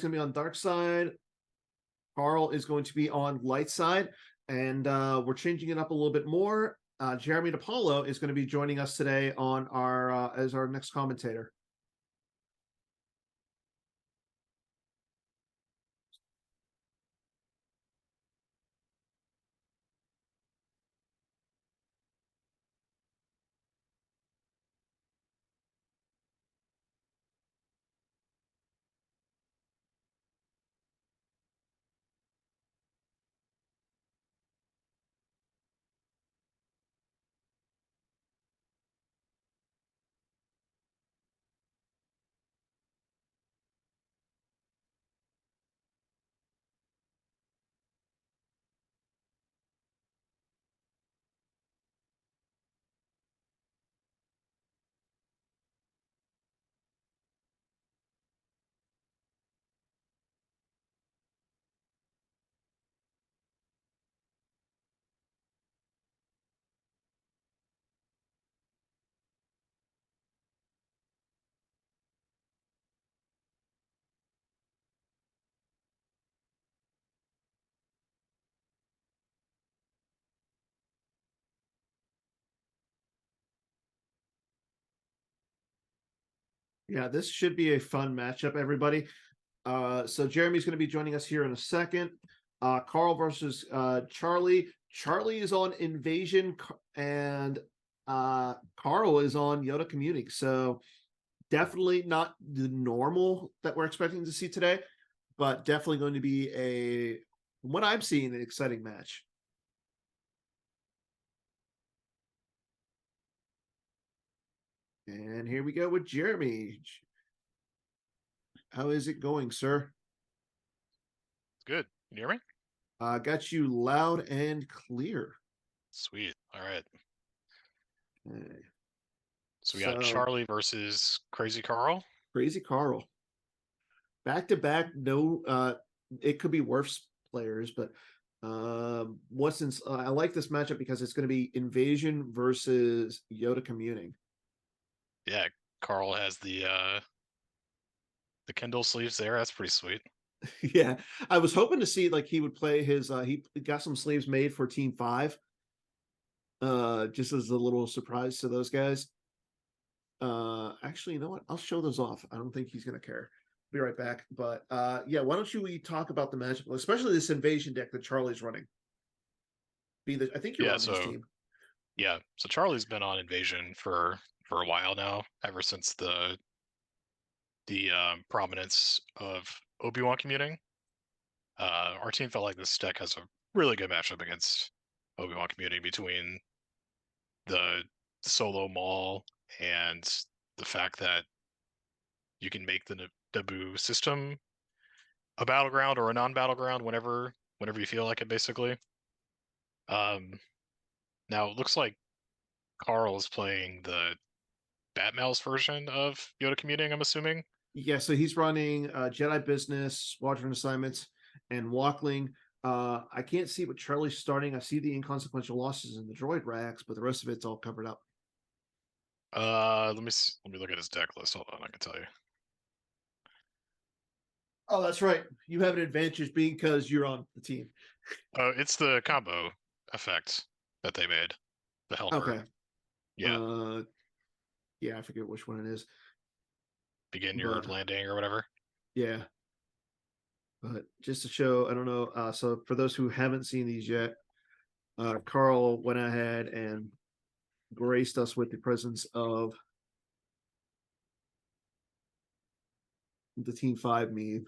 going to be on dark side. Karl is going to be on light side, and we're changing it up a little bit more. Jeremy DePaulo is going to be joining us today on our as our next commentator. Yeah, this should be a fun matchup, everybody. So Jeremy's going to be joining us here in a second. Karl versus Charlie. Charlie is on Invasion, and Karl is on Yoda Commuting. So definitely not the normal that we're expecting to see today, but definitely going to be what I'm seeing, an exciting match. And here we go with Jeremy. How is it going, sir? Good. Can you hear me? Got you loud and clear. Sweet. All right. Okay. So we got Charlie versus Crazy Karl. Crazy Karl. Back to back, no, it could be worse players, but I like this matchup because it's going to be Invasion versus Yoda Communing. Yeah, Karl has the Kindle sleeves there. That's pretty sweet. Yeah, I was hoping to see like he would play his. He got some sleeves made for Team 5. Just as a little surprise to those guys. Actually, you know what? I'll show those off. I don't think he's gonna care. Be right back. But yeah, why don't we talk about the matchup, especially this invasion deck that Charlie's running. I think you're on his team. Yeah, so Charlie's been on Invasion for a while now, ever since the prominence of Obi-Wan commuting. Our team felt like this deck has a really good matchup against Obi-Wan commuting between the solo maul and the fact that you can make the Naboo system a battleground or a non-battleground whenever you feel like it, basically. Now it looks like Karl is playing the Batmouse version of Yoda commuting, I'm assuming. Yeah, so he's running Jedi Business, Squadron Assignments, and Walkling. I can't see what Charlie's starting. I see the inconsequential losses in the droid racks, but the rest of it's all covered up. Let me look at his deck list. Hold on, I can tell you. Oh, that's right. You have an advantage because you're on the team. Oh, it's the combo effect that they made. The helper. Okay. Yeah. Yeah, I forget which one it is. Begin your landing or whatever. Yeah. But just to show, I don't know. So for those who haven't seen these yet, Karl went ahead and graced us with the presence of the Team 5 meme.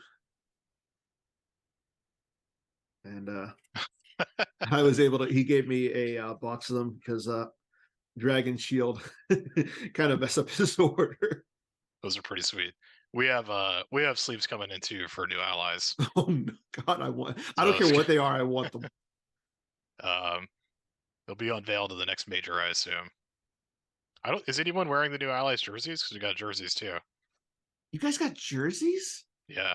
And I was able to, he gave me a box of them because Dragon Shield kind of mess up his order. Those are pretty sweet. We have sleeves coming in too for new allies. Oh God, I don't care what they are, I want them. They'll be unveiled in the next major, I assume. Is anyone wearing the new allies jerseys? Because we got jerseys too. You guys got jerseys? Yeah.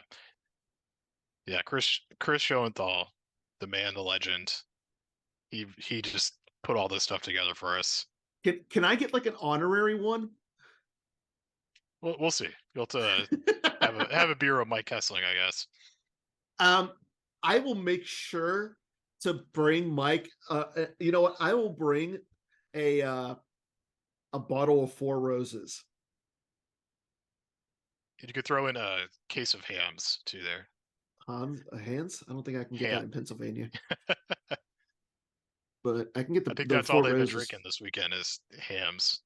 Yeah, Chris Schoenthal, the man, the legend. He just put all this stuff together for us. Can I get like an honorary one? we'll see. You'll have to have a beer with Mike Kessling, I guess. Um, I will make sure to bring Mike. You know what? I will bring a a bottle of Four Roses. You could throw in a case of hams too there. Hands. I don't think I can get that Ham. in Pennsylvania, but I can get I think the that's all Four they've been Roses. drinking this weekend is hams.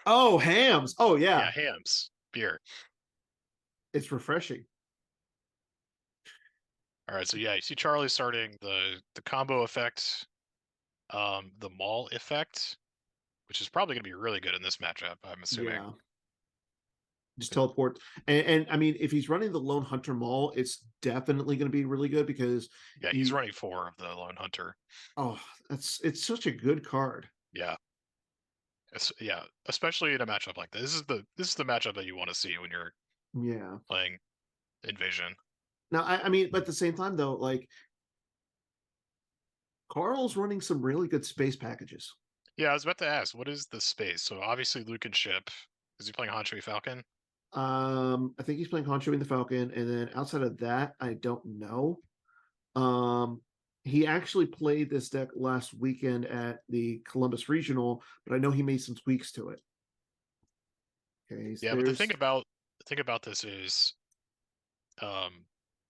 Oh, hams. Oh Yeah, yeah, hams. Beer. it's refreshing. All right, so yeah, you see Charlie starting the combo effect, the maul effect, which is probably going to be really good in this matchup. I'm assuming. Yeah, just teleport. And I mean, if he's running the Lone Hunter Mall, it's definitely going to be really good because Yeah, he's you. running 4 of the Lone Hunter. Oh, it's such a good card. Yeah, yeah, especially in a matchup like this. This is the matchup that you want to see when you're Yeah. playing Invasion. Now, I mean, but at the same time, though, like Karl's running some really good space packages. Yeah, I was about to ask, what is the space? So obviously Luke and Ship. Is he playing Hanshui Falcon? I think he's playing Honcho in the Falcon, and then outside of that, I don't know. Um, he actually played this deck last weekend at the Columbus Regional, but I know he made some tweaks to it. Okay, Yeah, but the there's. thing about this is, um,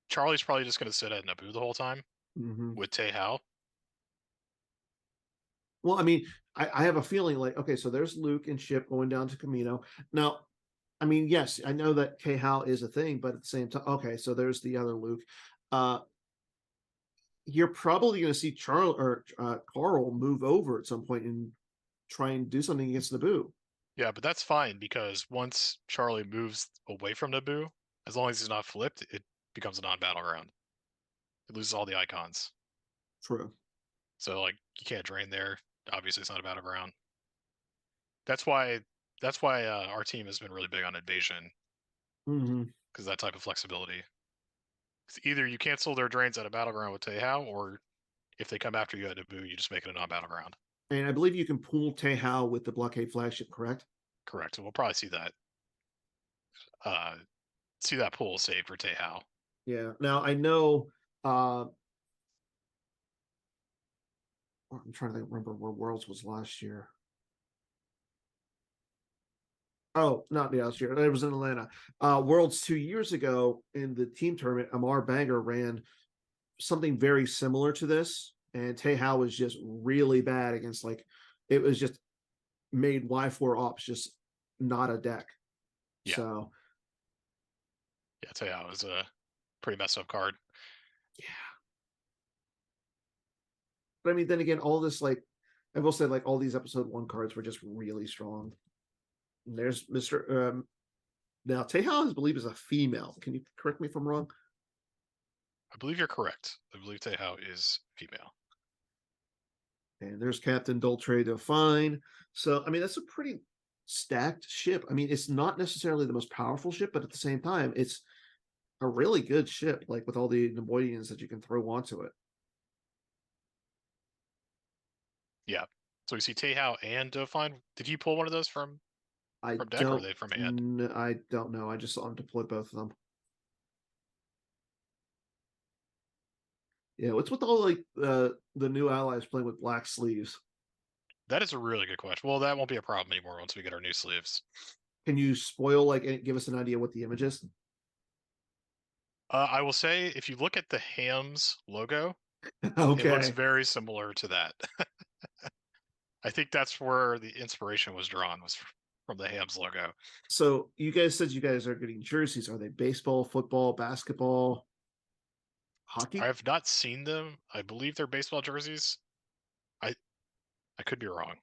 Charlie's probably just going to sit at Naboo the whole time Mhm. with Hao. Well, I mean, I have a feeling like okay, so there's Luke and Ship going down to Camino. Now, I mean, yes, I know that K How is a thing, but at the same time, okay, so there's the other Luke. Uh, you're probably going to see Charles or Karl move over at some point and try and do something against Naboo. Yeah, but that's fine because once Charlie moves away from Naboo, as long as he's not flipped, it becomes a non-battleground. It loses all the icons. True. So like you can't drain there. Obviously, it's not a battleground. That's why our team has been really big on invasion Mm-hmm. because that type of flexibility. 'Cause either you cancel their drains at a battleground with Teihao, or if they come after you at Naboo, you just make it a non-battleground. And I believe you can pull Tehao with the blockade flagship, correct? Correct. So we'll probably uh, see that pool saved for Teihao. Yeah. Now I know. Uh, I'm trying to remember where Worlds was last year. Oh, not last year. It was in Atlanta. Worlds 2 years ago in the team tournament, Amar Banger ran something very similar to this, and Tehao was just really bad against like it was just made Y4 ops just not a deck. Yeah, So yeah, Teihao is a pretty messed up card. yeah. But I mean, then again, all this like I will say, like all these episode 1 cards were just really strong. And there's Mr. Now Tehao, I believe, is a female. Can you correct me if I'm wrong? I believe you're correct. I believe Teihao is female. And there's Captain Doltre Define. So I mean, that's a pretty stacked ship. I mean, it's not necessarily the most powerful ship, but at the same time, it's a really good ship, like with all the Nemoidians that you can throw onto it. Yeah. So we see Teihao and Dauphine. Did he pull one of those from I deck, or are don't, they from hand? I don't know. I just saw him deploy both of them. Yeah, what's with all like the new allies playing with black sleeves? That is a really good question. Well, that won't be a problem anymore once we get our new sleeves. Can you spoil like give us an idea what the image is? I will say, if you look at the Hams logo, it looks Okay, very similar to that. I think that's where the inspiration was drawn, was from the Hams logo. so you guys said you guys are getting jerseys. Are they baseball, football, basketball, I hockey? have not seen them. I believe they're baseball jerseys. I I could be wrong.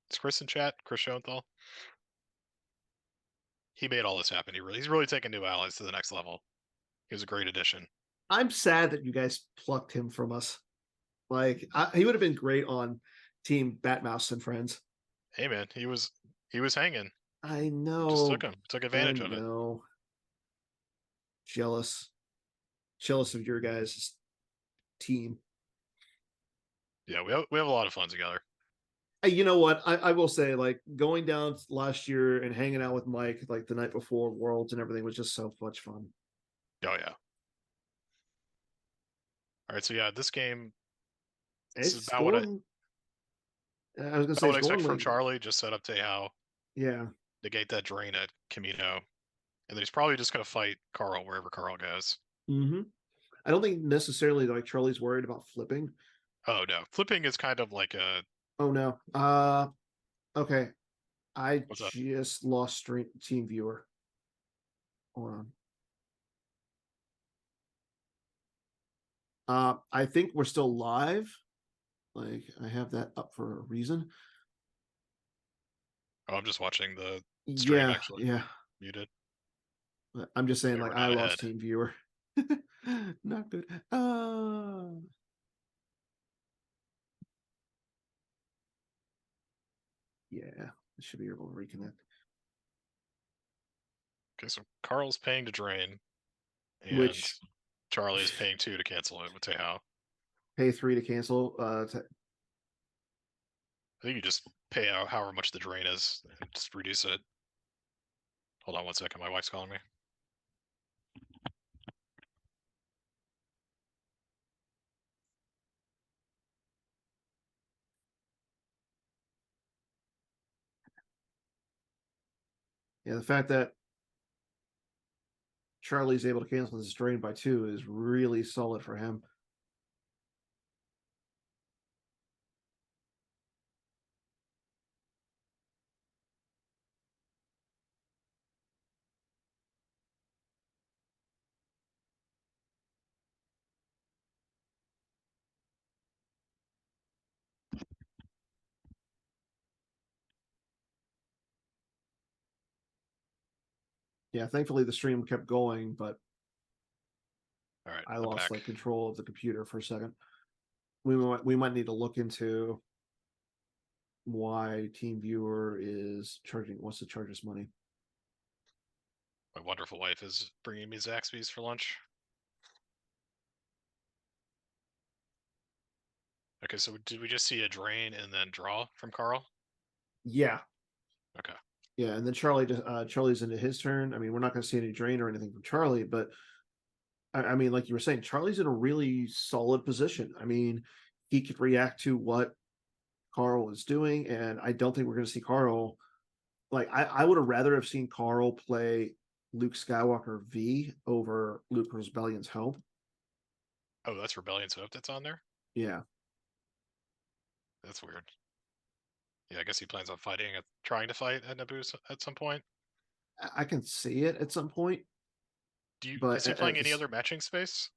Is Chris in chat? Chris Schoenthal? He made all this happen. He's really taken new allies to the next level. He was a great addition. I'm sad that you guys plucked him from us. Like he would have been great on Team Batmouse and Friends. Hey man, he was hanging. I We just know, took I advantage of it. know. Jealous, jealous of your guys' team. Yeah, we have a lot of fun together. You know what? I will say, like, going down last year and hanging out with Mike, like the night before Worlds and everything, was just so much fun. Oh yeah. All right, so yeah, this game. This is It's going. I was gonna about say what it's I expect going from like, Charlie. Just set up Teihao, yeah. negate that drain at Camino, and then he's probably just gonna fight Karl wherever Karl goes. Mm-hmm. I don't think necessarily like Charlie's worried about flipping. Oh no, flipping is kind of like a Oh no. Okay. I what's that? just lost stream team viewer. Hold on. I think we're still live. Like I have that up for a reason. Oh, I'm just watching the stream Yeah, actually. yeah. Muted. But I'm just saying, Okay, like we're I not lost ahead. team viewer. Not good. Yeah, I should be able to reconnect. Okay, so Karl's paying to drain, and Which Charlie is paying 2 to cancel it with Teihao. pay 3 to cancel. I think you just pay out however much the drain is and just reduce it. Hold on one second, my wife's calling me. Yeah, the fact that Charlie's able to cancel this drain by 2 is really solid for him. Yeah, thankfully the stream kept going, but All right, I I'm lost back. like control of the computer for a second. We might need to look into why TeamViewer is charging wants to charge us money. My wonderful wife is bringing me Zaxby's for lunch. Okay, so did we just see a drain and then draw from Karl? Yeah, Okay. yeah, and then Charlie's into his turn. I mean, we're not going to see any drain or anything from Charlie, but I mean, like you were saying, Charlie's in a really solid position. I mean, he could react to what Karl is doing, and I don't think we're going to see Karl. Like, I would have rather have seen Karl play Luke Skywalker V over Luke Rebellion's Helm. Oh, that's Rebellion's Hope that's on there? Yeah, That's weird. Yeah, I guess he plans on trying to fight at Naboo at some point. I can see it at some point, Is but he playing any other matching space?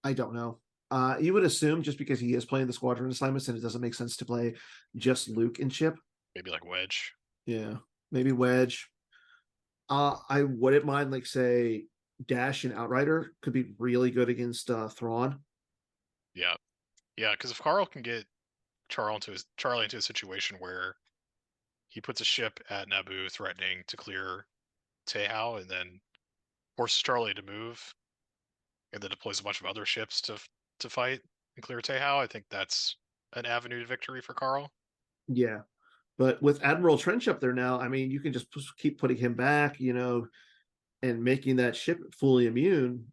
I don't know. You would assume just because he is playing the squadron assignments and it doesn't make sense to play just Luke and Chip. Maybe like Wedge. Yeah, maybe Wedge. I wouldn't mind like say Dash and Outrider could be really good against Thrawn. Yeah. Yeah, because if Karl can get Charlie into a situation where he puts a ship at Naboo threatening to clear Teihao and then forces Charlie to move and then deploys a bunch of other ships to fight and clear Teihao, I think that's an avenue to victory for Karl. Yeah, but with Admiral Trench up there now, I mean, you can just keep putting him back, and making that ship fully immune.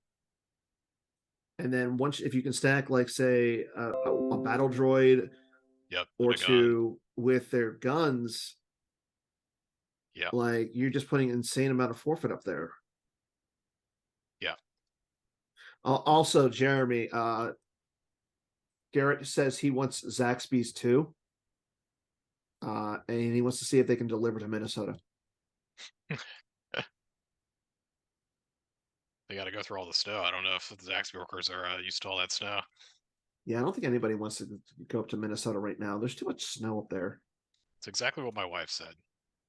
And then once, if you can stack, like say, a battle droid Yep, and or a gun. two with their guns, Yep, like you're just putting an insane amount of forfeit up there. yeah. Also, Jeremy, Garrett says he wants Zaxby's too, and he wants to see if they can deliver to Minnesota. They got to go through all the snow. I don't know if the Zaxby workers are used to all that snow. Yeah, I don't think anybody wants to go up to Minnesota right now. There's too much snow up there. It's exactly what my wife said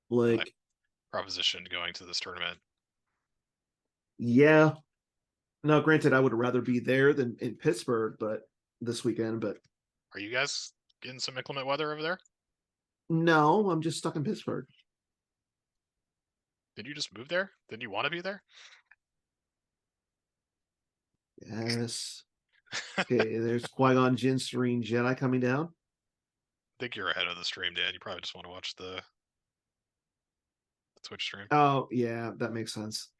when I Like, propositioned going to this tournament. yeah. Now, granted, I would rather be there than in Pittsburgh, but this weekend. But Are you guys getting some inclement weather over there? no, I'm just stuck in Pittsburgh. Did you just move there? Didn't you want to be there? Yes. Okay, there's Qui Gon Jinn, Serene Jedi coming down. think you're ahead of the stream, Dan. You probably just want to watch the Twitch stream. Oh, yeah, that makes sense.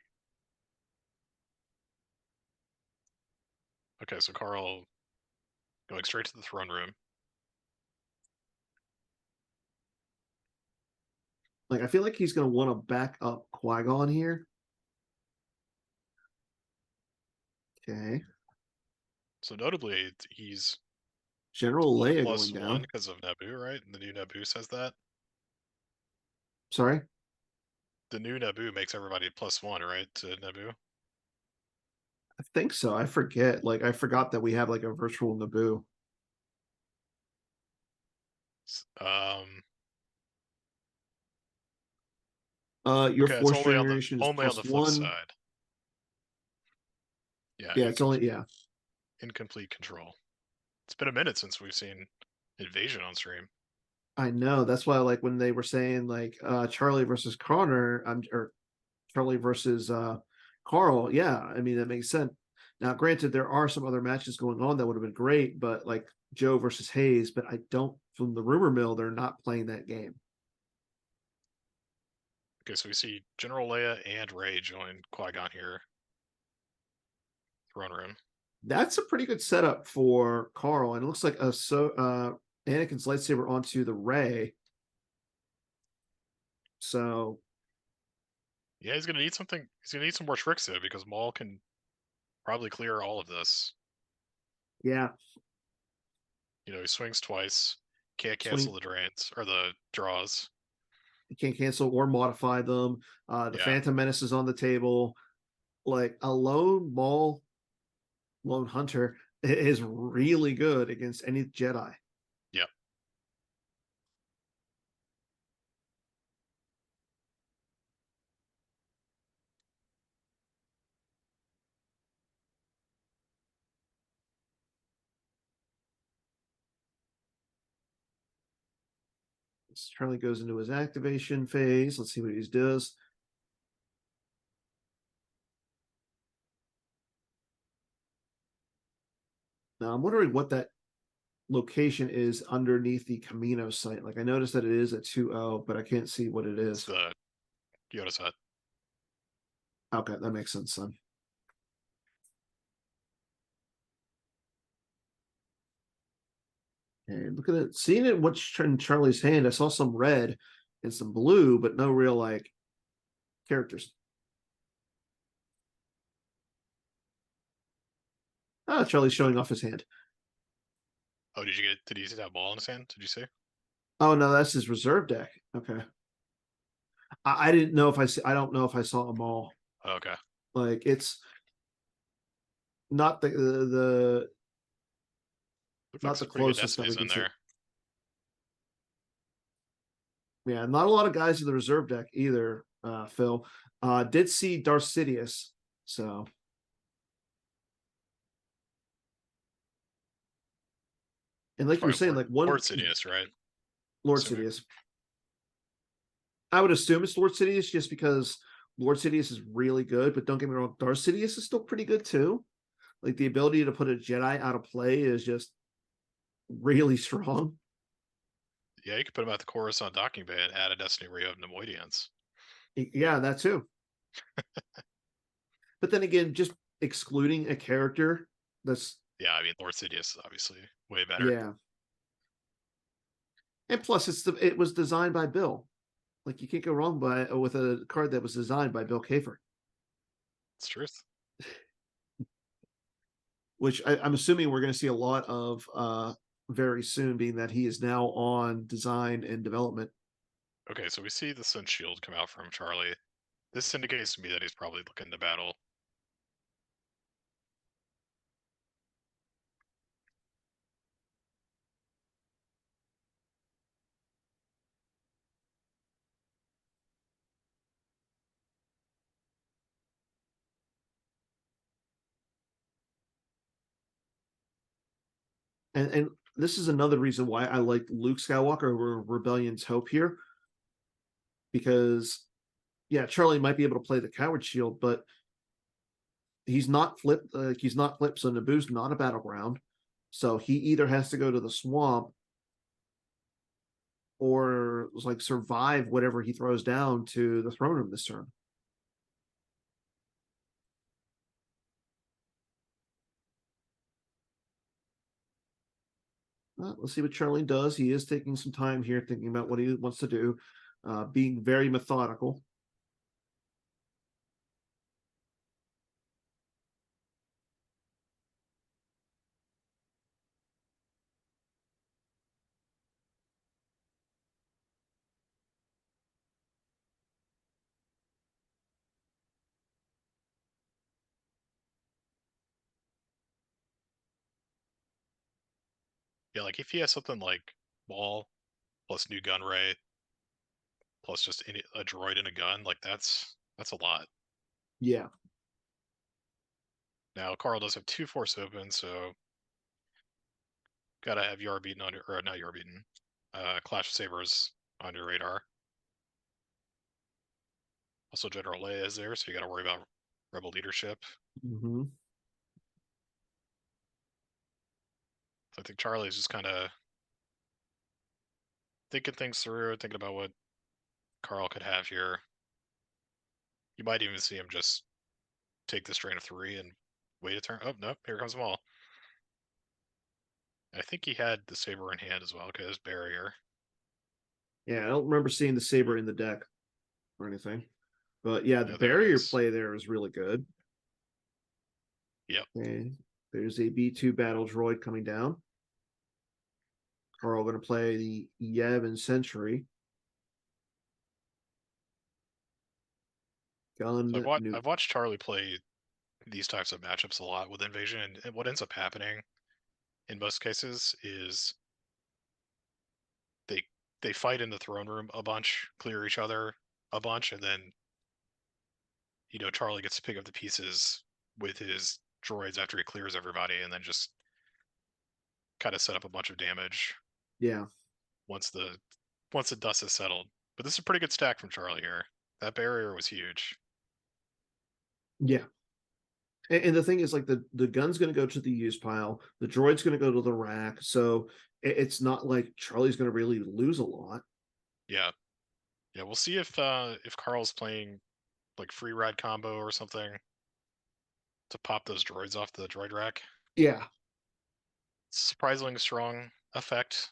Okay, so Karl going straight to the throne room. Like, I feel like he's going to want to back up Qui-Gon here. Okay. So notably, he's General Leia plus going one down. because of Naboo, right? And the new Naboo says that. Sorry? The new Naboo makes everybody +1, right, to Naboo? I think so. I forget. Like, I forgot that we have like a virtual Naboo. Um, Your okay, it's force generation is only on plus the flip one. side. Yeah, Yeah, it's only, yeah. incomplete control. It's been a minute since we've seen Invasion on stream. I know. That's why, like, when they were saying like Charlie versus Connor, or Charlie versus Karl, yeah, I mean that makes sense. Now, granted, there are some other matches going on that would have been great, but like Joe versus Hayes, but I don't, from the rumor mill, they're not playing that game. Okay, so we see General Leia and Rey join Qui-Gon here. Throne room. That's a pretty good setup for Karl, and it looks like Anakin's lightsaber onto the Rey. So Yeah, he's gonna need something. He's gonna need some more tricks though, because Maul can probably clear all of this. yeah, You know, he swings twice, can't cancel swing. the drains or the draws. You can't cancel or modify them. The Yeah, Phantom Menace is on the table. Like a lone Maul, lone hunter is really good against any Jedi. yeah. Charlie goes into his activation phase. Let's see what he does. Now I'm wondering what that location is underneath the Camino site. Like I noticed that it is at 2-0, but I can't see what it It's is. the Yoda set. Okay, that makes sense then. And look at it, seeing it what's in Charlie's hand, I saw some red and some blue, but no real like characters. Ah, Charlie's showing off his hand. Oh, did he see that ball in his hand? Did you see? Oh no, that's his reserve deck. Okay. I didn't know if I don't know if I saw them all. Oh, okay. Like it's not the Looked like not the some pretty good closest that we Destinies can in see. there. Yeah, not a lot of guys in the reserve deck either, Phil. Did see Darth Sidious, so and It's like you were probably saying, like one Lord Sidious, right? Lord Assuming. Sidious. I would assume it's Lord Sidious just because Lord Sidious is really good, but don't get me wrong, Darth Sidious is still pretty good too. Like the ability to put a Jedi out of play is just really strong. Yeah, you could put him at the Coruscant docking bay and add a Destiny where you have Nemoidians. Yeah, that too. But then again, just excluding a character that's Yeah, I mean Lord Sidious is obviously way better. yeah. And plus it was designed by Bill. Like you can't go wrong with a card that was designed by Bill Kafer. It's truth. Which I'm assuming we're going to see a lot of very soon, being that he is now on design and development. Okay, so we see the Sun Shield come out from Charlie. This indicates to me that he's probably looking to battle. And this is another reason why I like Luke Skywalker over Rebellion's Hope here, because yeah, Charlie might be able to play the Coward Shield, but he's not flipped. He's not flipped, so Naboo's not a battleground. So he either has to go to the swamp or like survive whatever he throws down to the throne room this turn. Let's see what Charlie does. He is taking some time here, thinking about what he wants to do, being very methodical. Yeah, like if he has something like ball plus new gun ray plus just a droid and a gun, like that's a lot. Yeah. Now Karl does have 2 force open, so gotta have UR beaten on your, or not UR beaten, Clash of Sabers on your radar. Also, General Leia is there, so you gotta worry about rebel leadership. Mm-hmm. So I think Charlie's just kind of thinking things through, thinking about what Karl could have here. You might even see him just take this drain of 3 and wait a turn. Oh, no, here comes Maul. I think he had the saber in hand as well. Okay, there's barrier. Yeah, I don't remember seeing the saber in the deck or anything. But yeah, the No, there it barrier is. play there is really good. Yep. And there's a B2 battle droid coming down. Karl going to play the Yavin Sentry. Gun So nuke. I've watched Charlie play these types of matchups a lot with Invasion, and what ends up happening in most cases is they they fight in the throne room a bunch, clear each other a bunch, and then Charlie gets to pick up the pieces with his droids after he clears everybody, and then just kind of set up a bunch of damage Yeah. once the dust is settled. But this is a pretty good stack from Charlie here. That barrier was huge. Yeah. And the thing is, like the gun's going to go to the use pile, the droid's going to go to the rack, so it's not like Charlie's going to really lose a lot. Yeah, yeah. We'll see if Karl's playing like free ride combo or something to pop those droids off the droid rack. Yeah. Surprisingly strong effect.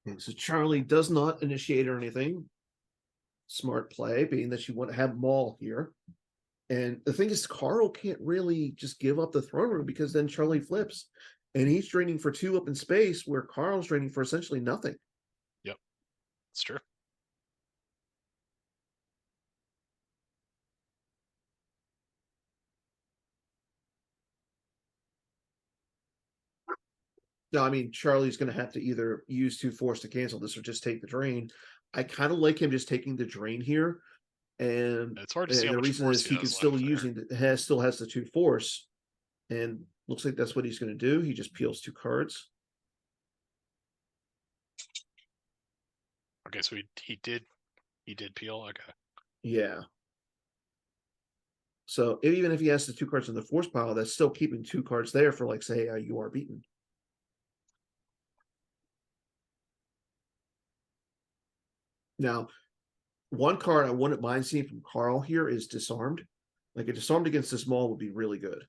And so Charlie does not initiate or anything. Smart play, being that you want to have Maul here. And the thing is, Karl can't really just give up the throne room because then Charlie flips. And he's draining for 2 up in space, where Karl's draining for essentially nothing. Yep, it's true. No, I mean, Charlie's going to have to either use 2 force to cancel this or just take the drain. I kind of like him just taking the drain here. And, It's hard to see and how the much reason force is he he can has still left there. still has the 2 force. And looks like that's what he's going to do. He just peels 2 cards. Okay, so he did peel. Okay, Yeah. So even if he has the 2 cards in the force pile, that's still keeping 2 cards there for, like, say, you are beaten. Now, one card I wouldn't mind seeing from Karl here is disarmed. Like a disarmed against this Maul would be really good.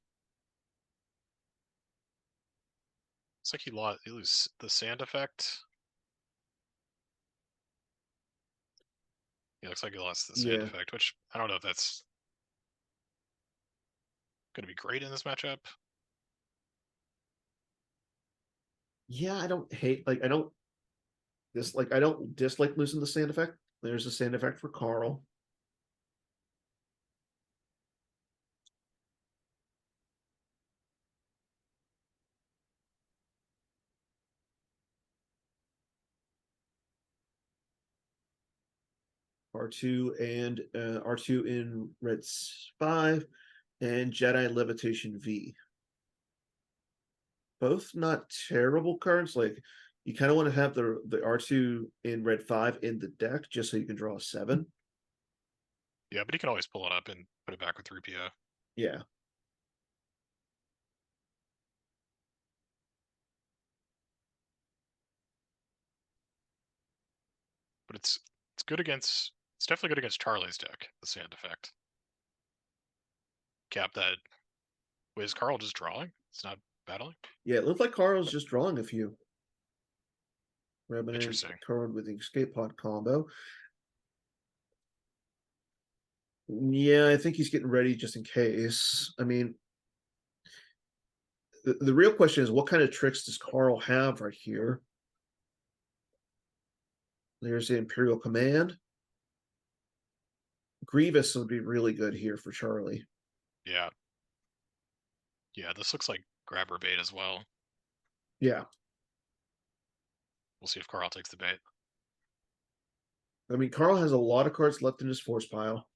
it's like he lose the sand effect. Yeah, looks like he lost the sand Yeah. effect, which I don't know if that's going to be great in this matchup. Yeah, I don't hate like I don't dislike losing the sand effect. There's a sand effect for Karl. R2 and R2 in red 5 and Jedi Levitation V. Both not terrible cards. Like you kind of want to have the R2 in red 5 in the deck just so you can draw a 7. Yeah, but he can always pull it up and put it back with 3PO. Yeah. but it's good against. It's definitely good against Charlie's deck. The sand effect. Cap that. Wait, is Karl just drawing? It's not battling. Yeah, it looked like Karl's just drawing a few. Revenant Interesting. card with the escape pod combo. Yeah, I think he's getting ready just in case. I mean, the real question is what kind of tricks does Karl have right here? There's the Imperial Command. Grievous would be really good here for Charlie. Yeah. Yeah, this looks like grabber bait as well. Yeah. We'll see if Karl takes the bait. I mean, Karl has a lot of cards left in his force pile.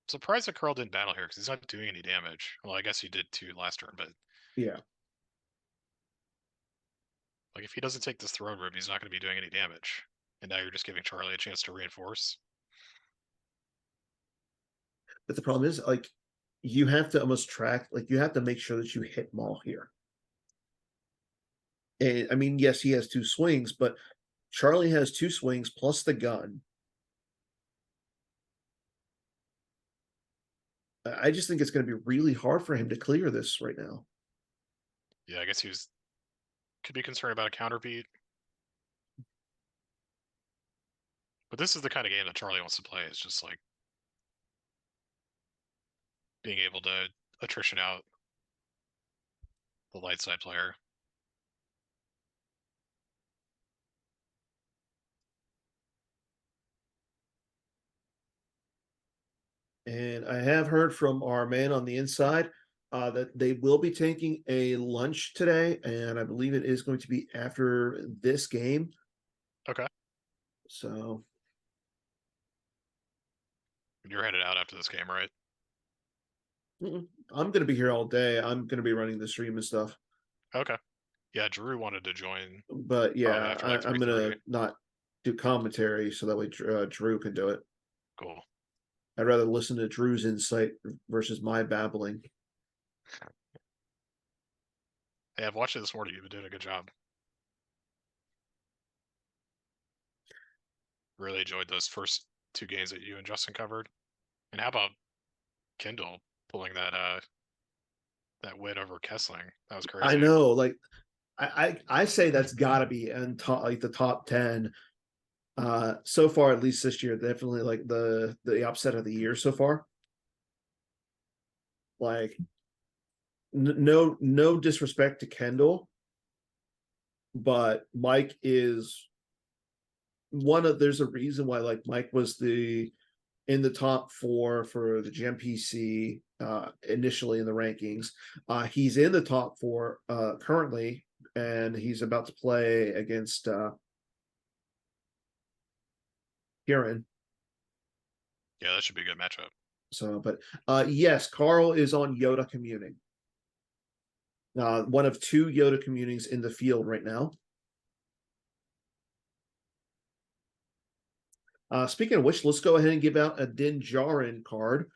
Surprised that Karl didn't battle here because he's not doing any damage. Well, I guess he did too last turn, but Yeah. like if he doesn't take this throne room, he's not going to be doing any damage. And now you're just giving Charlie a chance to reinforce. But the problem is, like, you have to almost track, like, you have to make sure that you hit Maul here. And I mean, yes, he has 2 swings, but Charlie has 2 swings plus the gun. I just think it's going to be really hard for him to clear this right now. Yeah, I guess he could be concerned about a counter beat. But this is the kind of game that Charlie wants to play. It's just like being able to attrition out the light side player. And I have heard from our man on the inside that they will be taking a lunch today, and I believe it is going to be after this game. Okay. So You're headed out after this game, right? I'm going to be here all day. I'm going to be running the stream and stuff. Okay. Yeah, Drew wanted to join. But yeah, after like I'm going to 3:30. not do commentary so that way Drew can do it. Cool. I'd rather listen to Drew's insight versus my babbling. Hey, I've watched it this morning. You've been doing a good job. Really enjoyed those first 2 games that you and Justin covered. And how about Kendall pulling that win over Kessling? That was crazy. I know, like I say that's got to be in top, like the top 10 so far, at least this year. Definitely like the upset of the year so far. Like no disrespect to Kendall, but Mike is there's a reason why like Mike was in the top 4 for the GMPC initially in the rankings. He's in the top 4 currently, and he's about to play against Kieran. Yeah, that should be a good matchup. So, but yes, Karl is on Yoda communing. One of 2 Yoda communings in the field right now. Speaking of which, let's go ahead and give out a Din Djarin card.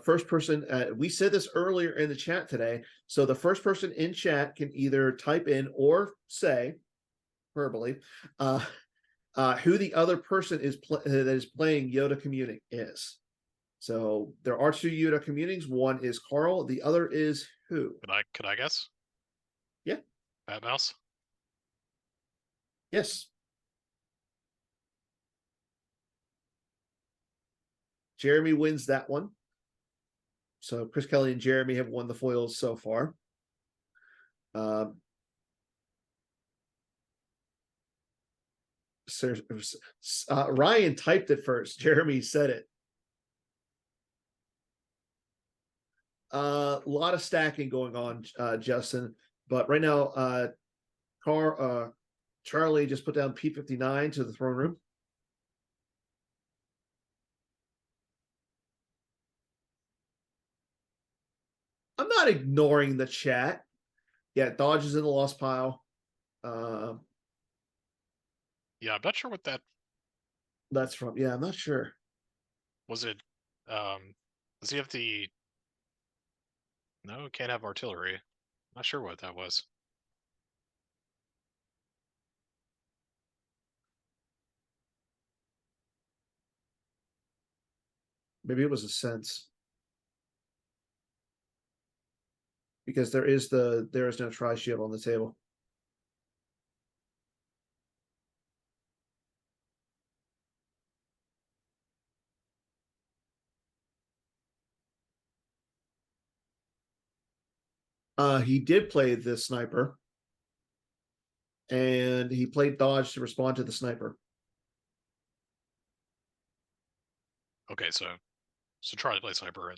First person, we said this earlier in the chat today. So the first person in chat can either type in or say verbally who the other person is that is playing Yoda communing is. So there are 2 Yoda communings. One is Karl. The other is who? Could I guess? Yeah. Bat Mouse? Yes. Jeremy wins that one. So Chris Kelly and Jeremy have won the foils so far. Ryan typed it first. Jeremy said it. A lot of stacking going on, Justin. But right now, Charlie just put down P59 to the throne room. I'm not ignoring the chat. Yeah, Dodge is in the lost pile. Yeah, I'm not sure what That's from. Yeah, I'm not sure. was. It does he have the? No, can't have artillery. Not sure what that was. Maybe it was a sense. Because there is no tri shield on the table. He did play the sniper, and he played dodge to respond to the sniper. Okay, so Charlie plays sniper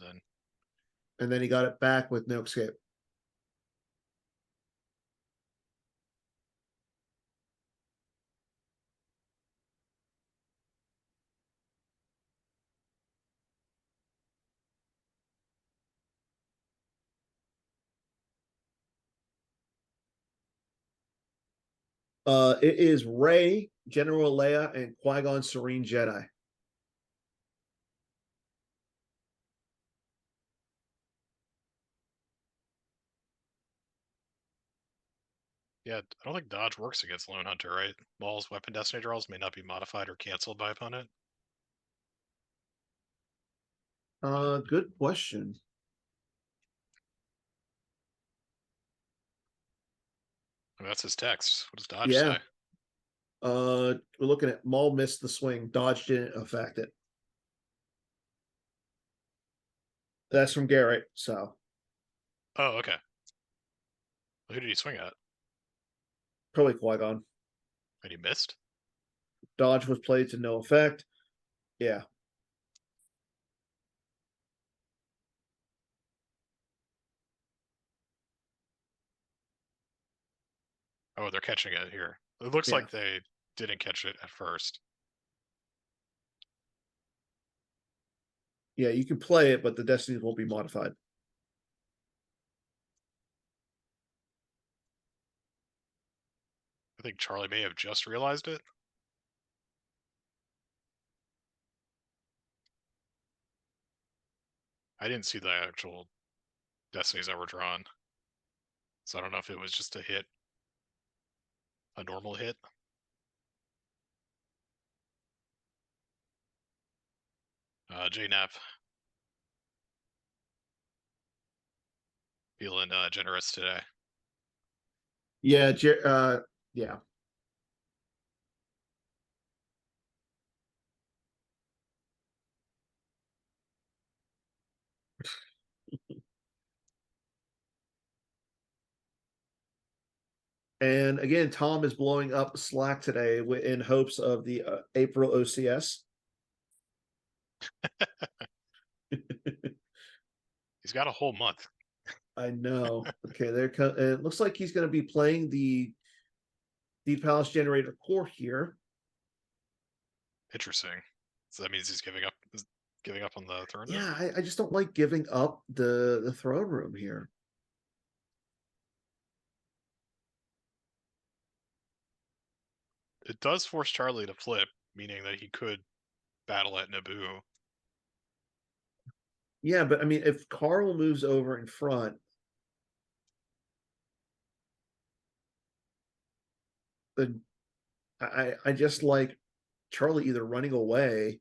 And then he got it back with no escape. It is Rey, General Leia, and Qui-Gon Serene Jedi. yeah, I don't think dodge works against Lone Hunter, right? Maul's weapon destiny draws may not be modified or canceled by opponent. Good question. I mean, that's his text. What does dodge Yeah. say? We're looking at Maul missed the swing, dodge didn't affect it. That's from Garrett, so Oh, okay. Who did he swing at? probably Qui-Gon. And he missed? Dodge was played to no effect. Yeah. Oh, they're catching it here. It looks Yeah. like they didn't catch it at first. Yeah, you can play it, but the destinies won't be modified. I think Charlie may have just realized it. I didn't see the actual destinies that were drawn. So I don't know if it was just a hit. A normal hit. J-Nap. Feeling generous today. Yeah, yeah. And again, Tom is blowing up Slack today in hopes of the April OCS. He's got a whole month. I know. Okay, it looks like he's going to be playing the Deep Palace Generator core here. Interesting. So that means he's giving up on the throne room? Yeah, I just don't like giving up the throne room here. It does force Charlie to flip, meaning that he could battle at Naboo. Yeah, but I mean, if Karl moves over in front, then I just like Charlie either running away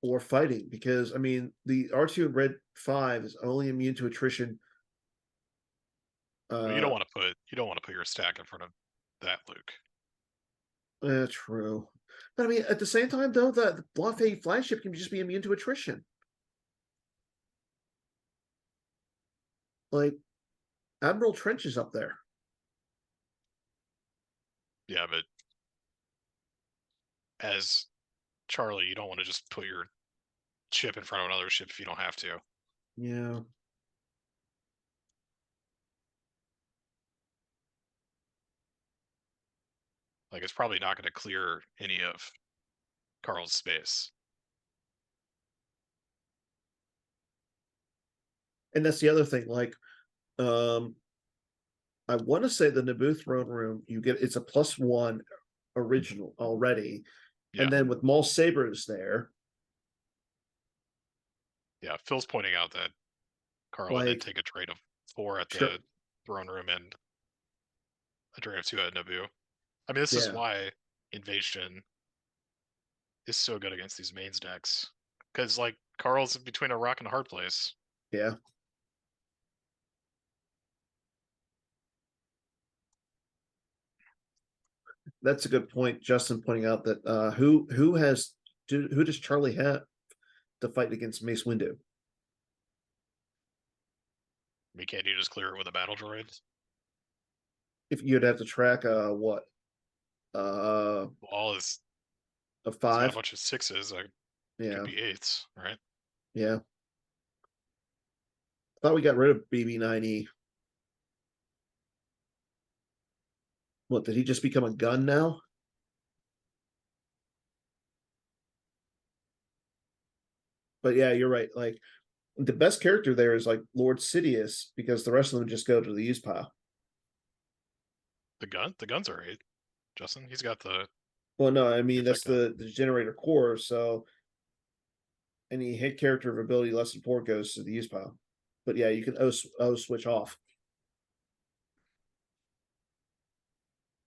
or fighting, because I mean the R2 and Red 5 is only immune to attrition. Well, you don't want to put your stack in front of that Luke. True. But I mean, at the same time, though, the Bluff A flagship can just be immune to attrition. Like, Admiral Trench is up there. Yeah, but as Charlie, you don't want to just put your ship in front of another ship if you don't have to. Yeah. Like, it's probably not going to clear any of Karl's space. And that's the other thing. Like, I want to say the Naboo throne room, it's a +1 original already. Yeah. And then with Maul Sabers there. Yeah, Phil's pointing out that Karl would then take a trade of 4 at the throne room and a trade of 2 at Naboo. I mean, this is why Invasion is so good against these mains decks. Because, like, Karl's between a rock and a hard place. Yeah. That's a good point. Justin pointing out that who does Charlie have to fight against Mace Windu? I mean, can't you just clear it with a battle droid? If you'd have to track what All is a it's got a 5. bunch of 6s. Like, Yeah, could be 8s, right? yeah. Thought we got rid of BB-9E. What, did he just become a gun now? But yeah, you're right. Like the best character there is like Lord Sidious because the rest of them just go to the use pile. The guns are 8. Justin, he's got the Well, no, I mean that's gun. the generator core. So any hit character of ability less than 4 goes to the use pile. But yeah, you can O switch off.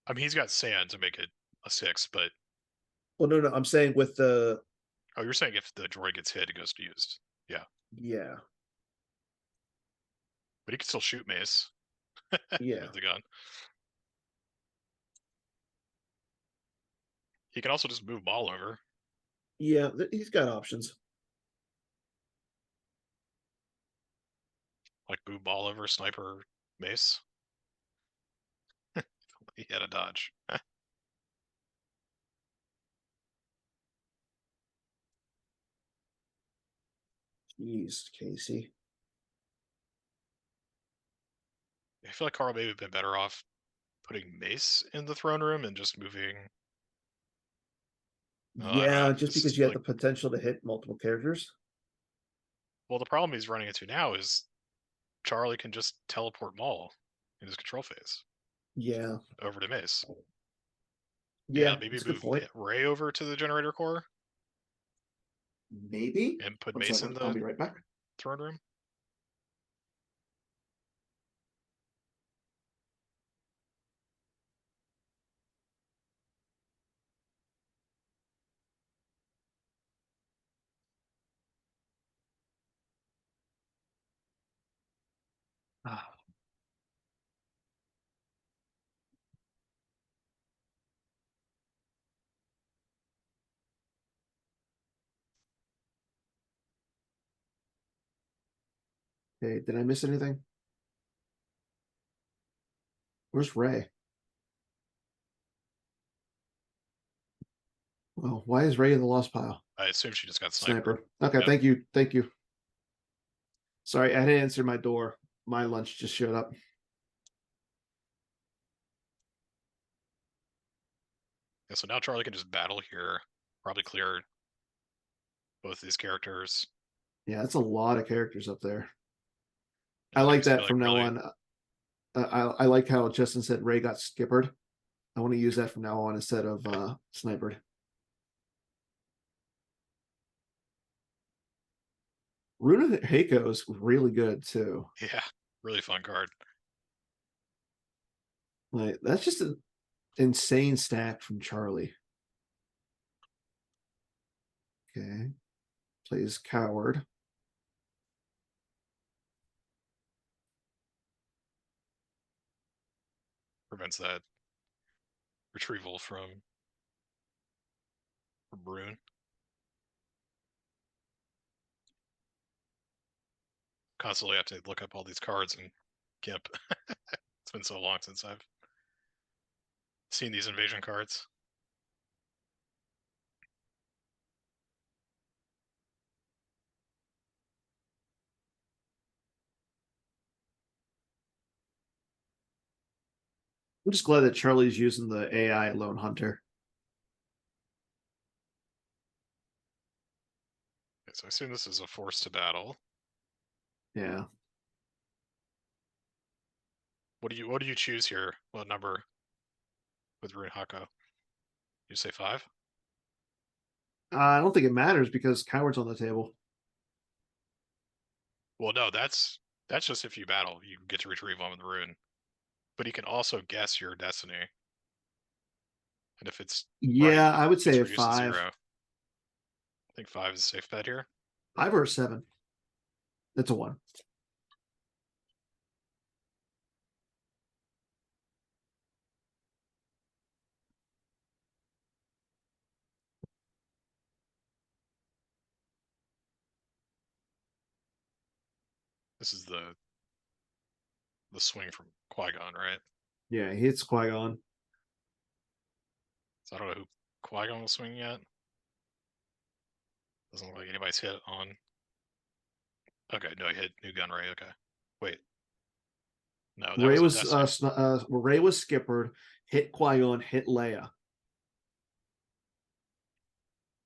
I mean, he's got sand to make it a 6, but Well, no, I'm saying with the oh, you're saying if the droid gets hit, it goes to used. Yeah, yeah, but he can still shoot Mace yeah, with the gun. He can also just move Ball over. yeah. He's got options. Like move Ball over, sniper Mace. He had a dodge. Jeez, Casey. I feel like Karl may have been better off putting Mace in the throne room and just moving. I don't Yeah, know. just This is because you have like, the potential to hit multiple characters. well, the problem he's running into now is Charlie can just teleport Maul in his control phase Yeah, over to Mace. Yeah, yeah, maybe that's a good move point. Ray over to the generator core Maybe. and put One Mace in second, I'll the be right back. throne room. Ah, okay, did I miss anything? Where's Ray? Well, why is Ray in the lost pile? I assume she just got sniped. Sniper. Okay, Yep. thank you. Thank you. Sorry, I didn't answer my door. My lunch just showed up. Yeah, so now Charlie can just battle here, probably clear both these characters. Yeah, that's a lot of characters up there. And I then he like was gonna that like from now really on. I like how Justin said Ray got skippered. I want to use that from now on instead of snipered. Runa Heiko is really good too. yeah, really fun card. Like that's just an insane stack from Charlie. Okay, plays coward. Prevents that retrieval from Rune. Constantly have to look up all these cards and Gimp. It's been so long since I've seen these invasion cards. I'm just glad that Charlie's using the AI Lone Hunter. Okay, so I assume this is a force to battle. Yeah. What do you choose here? What number with Rune Hako? You say 5? I don't think it matters because coward's on the table. Well, no, that's just if you battle, you get to retrieve one with Rune. But he can also guess your destiny. And if it's right, Yeah, I would say it's a reduced to 5. 0. think 5 is a safe bet here. 5 or a 7? That's a 1. This is the swing from Qui-Gon, right? Yeah, he hits Qui-Gon. So I don't know who Qui-Gon will swing yet. Doesn't look like anybody's hit on. Okay, no, he hit New Gun Ray. Okay, wait, no, that Ray was a was Destiny. Ray was skippered, hit Qui-Gon, hit Leia.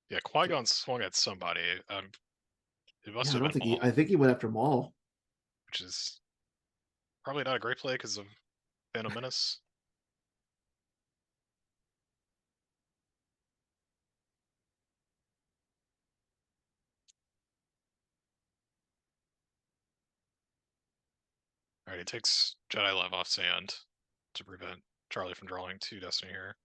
Yeah, Qui-Gon swung at somebody. It must Yeah, I have don't been think Maul, I think he went after Maul. which is probably not a great play because of Phantom Menace. All right, he takes Jedi Love off Sand to prevent Charlie from drawing 2 Destiny here.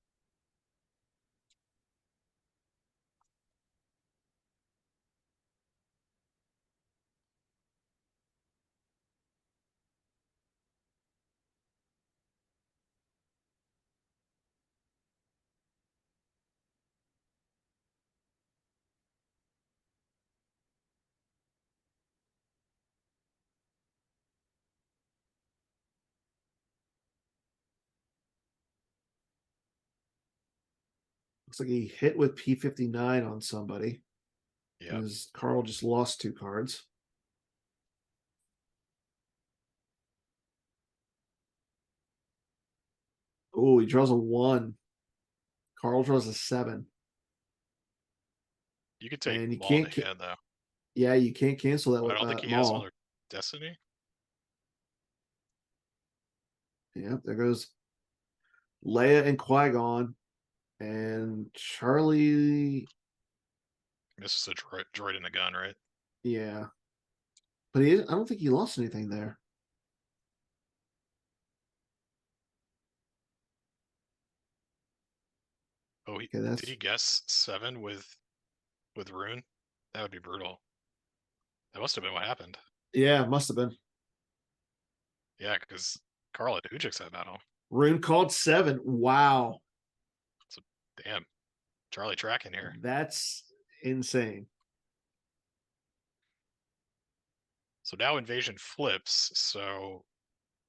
Looks like he hit with P59 on somebody. Yeah, As Karl just lost 2 cards. Oh, he draws a 1. Karl draws a 7. you could take And you Maul can't, to hand though. yeah, you can't cancel that But I with don't think he has Maul. another Destiny. Yeah, there goes Leia and Qui-Gon. And Charlie, Misses a droid in the gun, right? yeah. But I don't think he lost anything there. Oh, Okay, did he guess 7 with Rune? That would be brutal. That must have been what happened. yeah, must have been. Yeah, because Karl had Ujix that battle. Rune called 7. Wow. So damn, Charlie tracking here. That's insane. So now invasion flips. So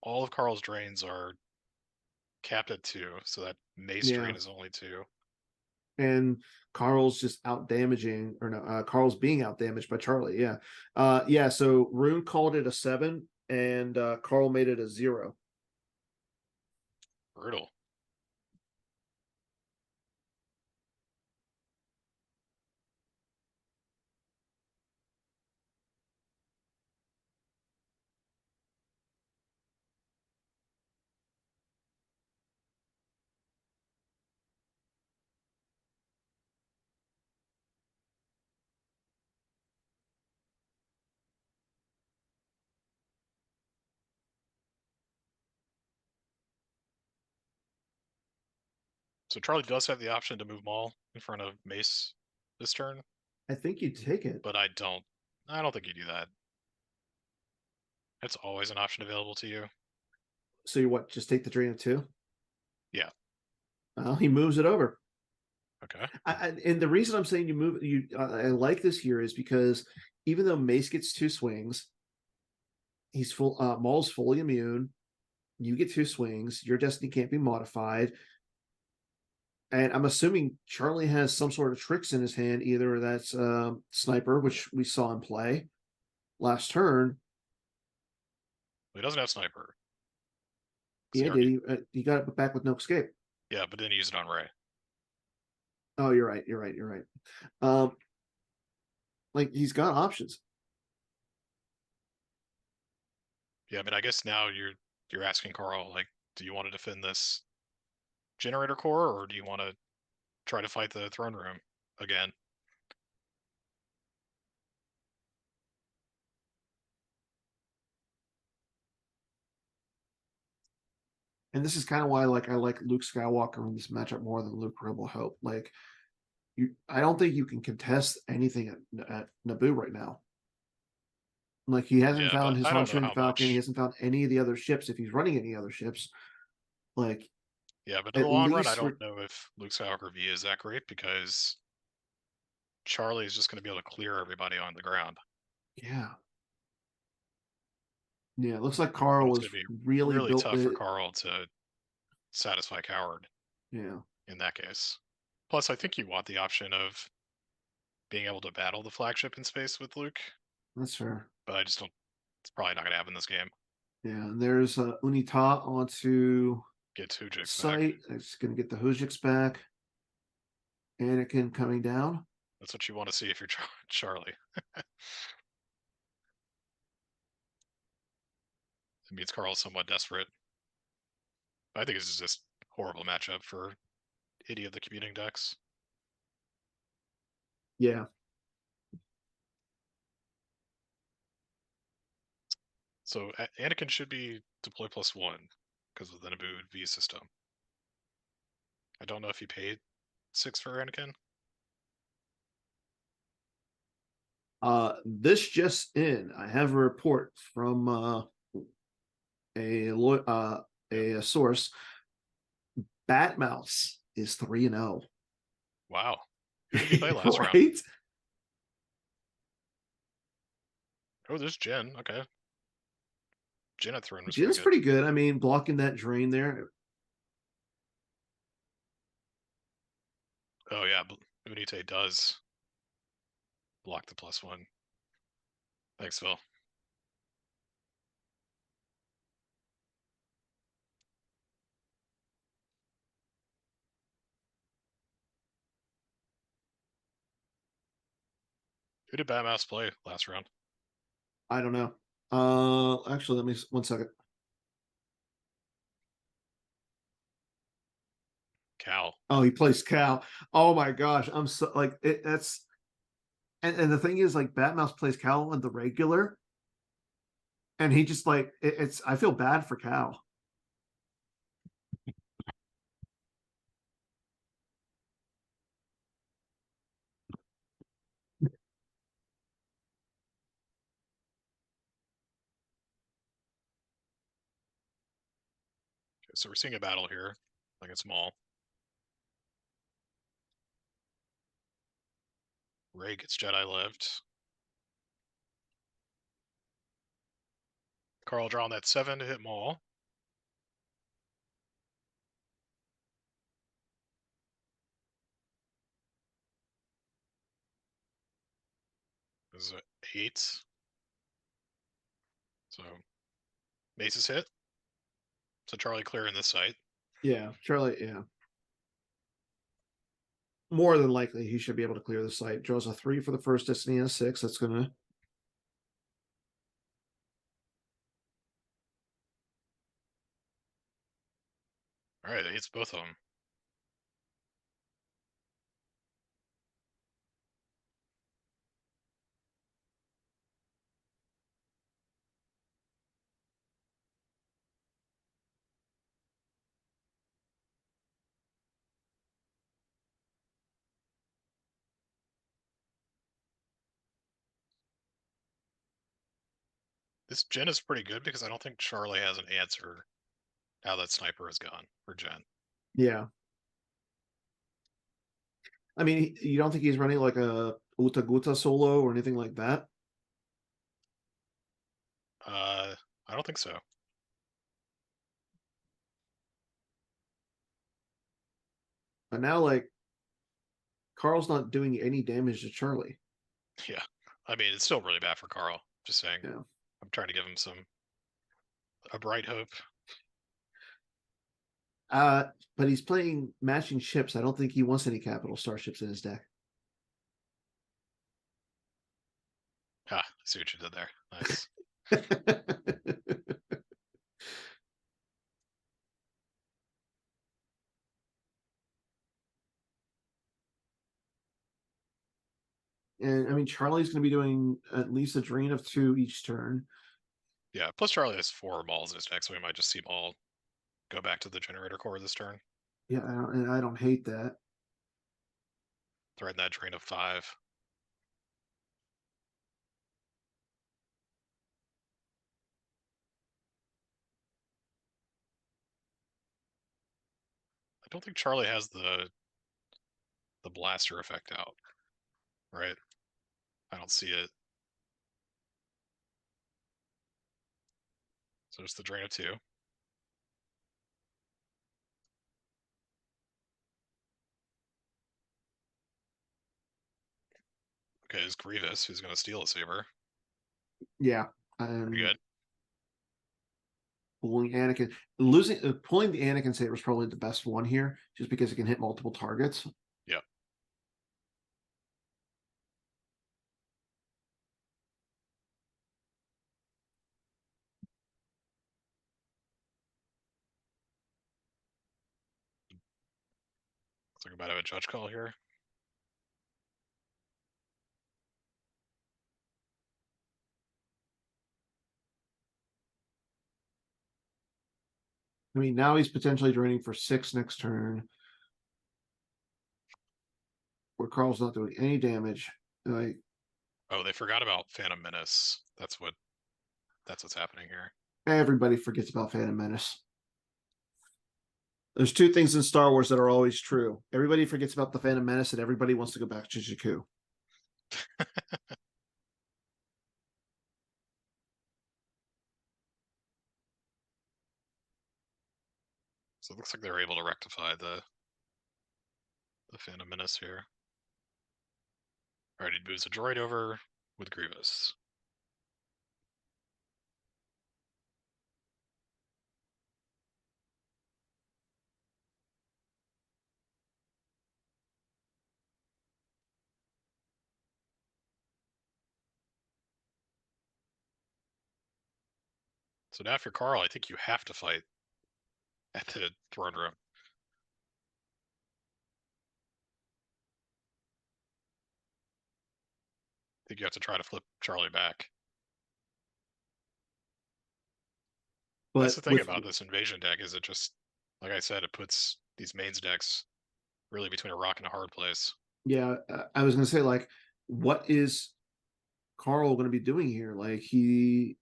all of Karl's drains are capped at 2. So that mace Yeah. drain is only 2. And Karl's just out damaging, or no, Karl's being out damaged by Charlie. Yeah. Yeah. So Rune called it a 7 and Karl made it a 0. Brutal. So Charlie does have the option to move Maul in front of Mace this turn, I think you take it. but I don't think you do that. That's always an option available to you. So you what? Just take the drain of 2? Yeah. Well, he moves it over. Okay. And the reason I'm saying I like this here is because even though Mace gets 2 swings, he's full. Maul's fully immune. You get 2 swings. Your destiny can't be modified. And I'm assuming Charlie has some sort of tricks in his hand. Either that's Sniper, which we saw him play last turn. Well, he doesn't have Sniper. Yeah, did he? He got it back with no escape. Yeah, but then he used it on Ray. Oh, you're right. You're right. You're right. Like he's got options. Yeah, I mean, I guess now you're asking Karl, like, do you want to defend this generator core, or do you want to try to fight the throne room again? And this is kind of why, like, I like Luke Skywalker in this matchup more than Luke Rebel Hope. Like, I don't think you can contest anything at Naboo right now. Like he hasn't Yeah, found but his I don't know Huntsman how Falcon. He much. hasn't found any of the other ships. If he's running any other ships, like Yeah, but in the at long run, I least don't know if Luke Skywalker V is that great because Charlie is just going to be able to clear everybody on the ground. yeah, yeah. It looks like And Karl it's was going to be really really built tough for it. Karl to satisfy Coward Yeah, in that case. Plus, I think you want the option of being able to battle the flagship in space with Luke, that's fair. but I just don't. It's probably not going to happen this game. Yeah, and there's Unita onto Get Hujix back. site. It's going to get the Hujiks back. Anakin coming down. That's what you want to see if you're Charlie. It means Karl's somewhat desperate. I think this is just horrible matchup for any of the commuting decks. Yeah, So Anakin should be deploy +1 because of the Naboo V system. I don't know if he paid 6 for Anakin. this just in. I have a report from a source. Batmouse is 3-0. Wow. Who did he play last round? Right? Oh, there's Jen. Okay. Jen at Throne was pretty Jin's good. pretty good. I mean, blocking that drain there. Oh, yeah. Unite does block the +1. Thanks, Phil. Who did Batmouse play last round? I don't know. Actually, let me 1 second. Cal. Oh, he plays Cal. Oh my gosh, I'm so like it, that's and the thing is like Batmouse plays Cal on the regular, and he just like it's. I feel bad for Cal. Okay, so we're seeing a battle here. Like it's Maul. Rey gets Jedi lived. Karl drawing that 7 to hit Maul. This is an 8. So Mace is hit. So Charlie clearing this site. Yeah, Charlie. Yeah, more than likely he should be able to clear the site. Draws a 3 for the first Destiny and a 6. That's gonna. All right, it hits both of them. This Jen is pretty good because I don't think Charlie has an answer how that sniper is gone for Jen. Yeah. I mean, you don't think he's running like a Uta Guta solo or anything like that? I don't think so. But now, like, Karl's not doing any damage to Charlie. Yeah. I mean, it's still really bad for Karl. Just saying. Yeah. I'm trying to give him a bright hope. But he's playing matching ships. I don't think he wants any capital starships in his deck. Ah, I see what you did there. Nice. And I mean, Charlie's going to be doing at least a drain of 2 each turn. Yeah, plus Charlie has 4 Mauls in his deck, so we might just see Maul go back to the generator core this turn. Yeah, and I don't hate that. Threaten that drain of 5. I don't think Charlie has the blaster effect out, right? I don't see it. So it's the drain of 2. Okay, it's Grievous who's going to steal a saber. Yeah. Pretty good. Pulling Anakin, pulling the Anakin saber is probably the best one here, just because it can hit multiple targets. Yep. Looks like I might have a judge call here. I mean, now he's potentially draining for 6 next turn, where Karl's not doing any damage. Like, Oh, they forgot about Phantom Menace. That's what's happening here. everybody forgets about Phantom Menace. There's 2 things in Star Wars that are always true. Everybody forgets about the Phantom Menace, and everybody wants to go back to Jakku. So it looks like they're able to rectify the Phantom Menace here. Alright, he moves a droid over with Grievous. So now for Karl, I think you have to fight at the throne room. I think you have to try to flip Charlie back. But that's the thing about this invasion deck, is it just, like I said, it puts these mains decks really between a rock and a hard place. Yeah, I was gonna say, like, what is Karl going to be doing here? Like, he's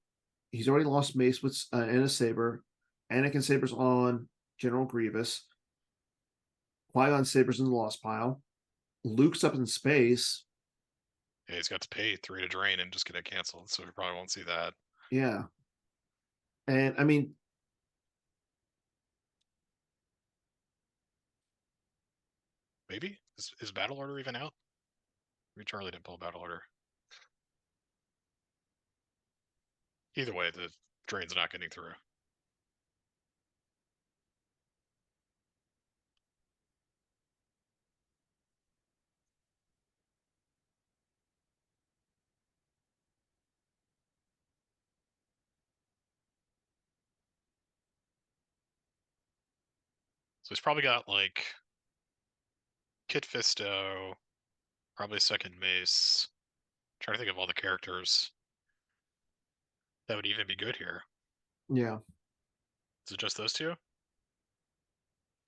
already lost Mace with and a saber. Anakin saber's on General Grievous. Qui-Gon saber's in the lost pile. Luke's up in space. Yeah, he's got to pay 3 to drain and just get it canceled, so we probably won't see that. Yeah. And I mean, maybe? Is Battle Order even out? Maybe Charlie didn't pull Battle Order. Either way, the drain's not getting through. So he's probably got, like, Kit Fisto, probably second Mace. I'm trying to think of all the characters that would even be good here. yeah. Is it just those 2? Okay,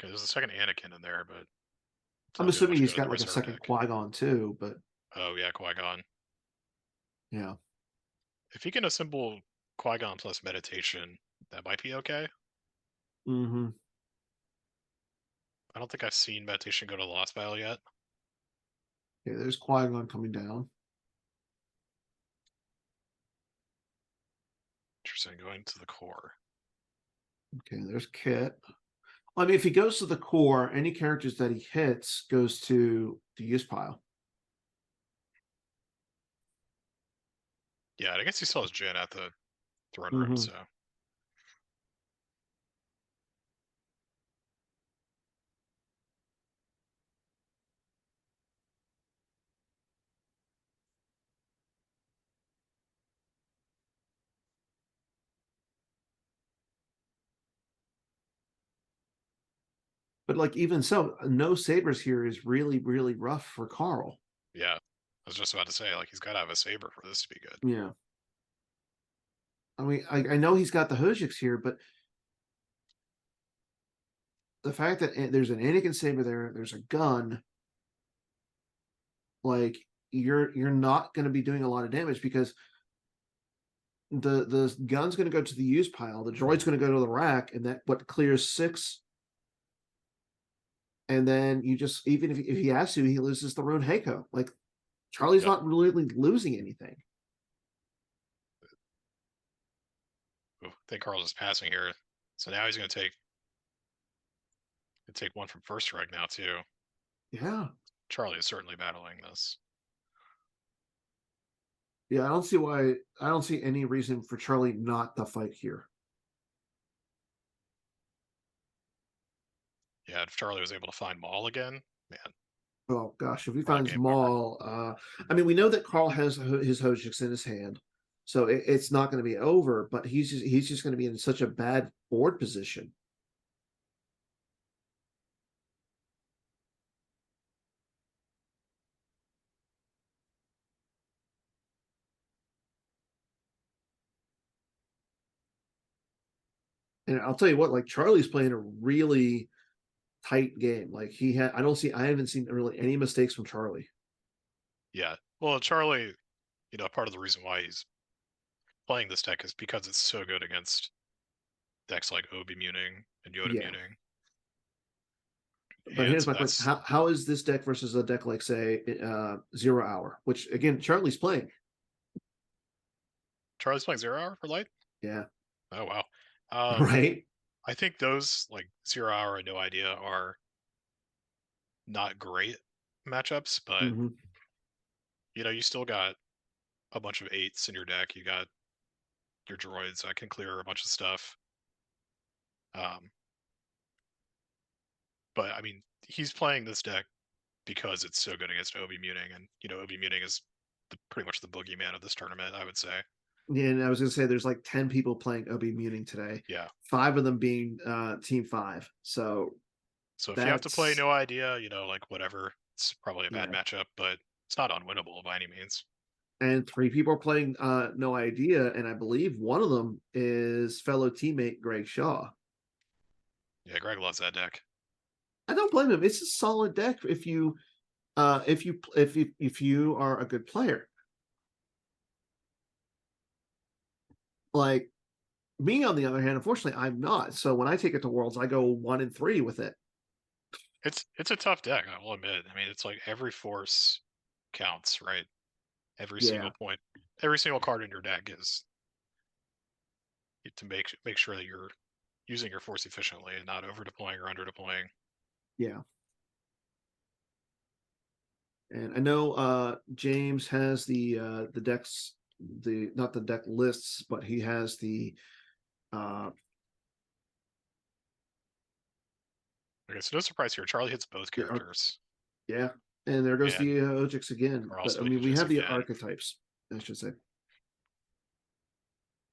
there's a second Anakin in there, but I'm assuming he's got like a second Qui-Gon too, but oh yeah, Qui-Gon. yeah. If he can assemble Qui-Gon plus meditation, that might be okay. Mm-hmm. I don't think I've seen meditation go to the Lost Pile yet. Okay, there's Qui-Gon coming down. Interesting, going to the core. Okay, there's Kit. I mean, if he goes to the core, any characters that he hits goes to the use pile. Yeah, I guess he still has Jin at the throne room, so. But like, even so, no sabers here is really, really rough for Karl. Yeah, I was just about to say, like, he's got to have a saber for this to be good. Yeah. I mean, I know he's got the Hojiks here, but the fact that there's an Anakin saber there, there's a gun. like you're not going to be doing a lot of damage because the gun's going to go to the use pile, the droid's going to go to the rack, and that what clears 6. And then you just even if he has to, he loses the Rune Heiko. Like Charlie's Yep. not really losing anything. Ooh, I think Karl's just passing here. So now he's going to take one from first strike now too. Yeah. Charlie is certainly battling this. Yeah, I don't see any reason for Charlie not to fight here. Yeah, if Charlie was able to find Maul again, man, Oh gosh, if he probably finds game over. Maul, I mean, we know that Karl has his Hojiks in his hand, so it's not going to be over. But he's just going to be in such a bad board position. And I'll tell you what, like Charlie's playing a really tight game. Like I haven't seen really any mistakes from Charlie. Yeah. Well, Charlie, part of the reason why he's playing this deck is because it's so good against decks like Obi Muning and Yoda Yeah. Muning. But And here's so my question: that's how is this deck versus a deck like say 0 Hour, which again Charlie's playing? Charlie's playing 0 Hour for light? Yeah. Oh wow. Right. I think those like 0 Hour and No Idea are not great matchups, but Mm-hmm. you still got a bunch of 8s in your deck. You got your droids that can clear a bunch of stuff. Um, but I mean, he's playing this deck because it's so good against Obi Muning, and Obi Muning is pretty much the boogeyman of this tournament, I would say. Yeah, and I was gonna say there's like 10 people playing Obi Muning today. Yeah. 5 of them being Team 5. So So if you have to play that's No Idea, like whatever, it's probably a bad yeah. matchup, but it's not unwinnable by any means. And 3 people are playing No Idea, and I believe one of them is fellow teammate Greg Shaw. Yeah, Greg loves that deck. I don't blame him. It's a solid deck if you are a good player. Like me, on the other hand, unfortunately, I'm not. So when I take it to Worlds, I go 1-3 with it. It's a tough deck, I will admit. I mean, it's like every force counts, right? Every Yeah, single point, every single card in your deck is to make sure that you're using your force efficiently and not over deploying or under deploying. yeah. And I know James has the decks, the not the deck lists, but he has the uh Okay, so no surprise here. Charlie hits both the characters, yeah. And there goes and the Ojix again. Karl's But I hitting mean, we Ojix have the again. archetypes, I should say.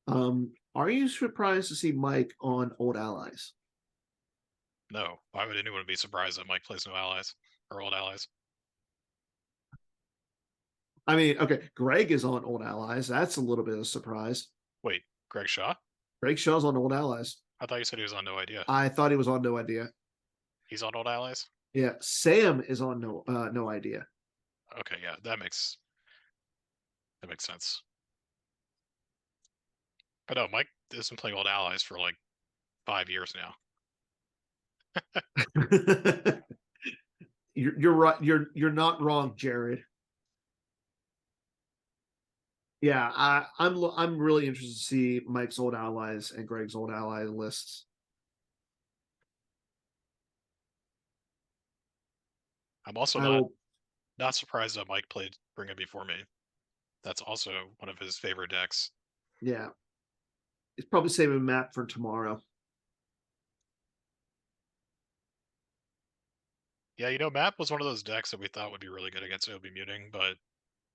Are you surprised to see Mike on Old Allies? No, why would anyone be surprised that Mike plays no allies or old allies? I mean, okay, Greg is on Old Allies. That's a little bit of a surprise. Wait, Greg Shaw? Greg Shaw's on Old Allies. I thought you said he was on No Idea. I thought he was on No Idea. He's on old allies? Yeah, Sam is on No Idea. Okay, yeah, that makes sense. But no, Mike has been playing old allies for like 5 years now. You're right. You're not wrong, Jared. Yeah, I'm really interested to see Mike's Old Allies and Greg's Old Ally lists. I'm also I will. not surprised that Mike played Bring It Before Me. That's also one of his favorite decks. Yeah, it's probably saving map for tomorrow. Yeah, Map was one of those decks that we thought would be really good against Obi Muting, but it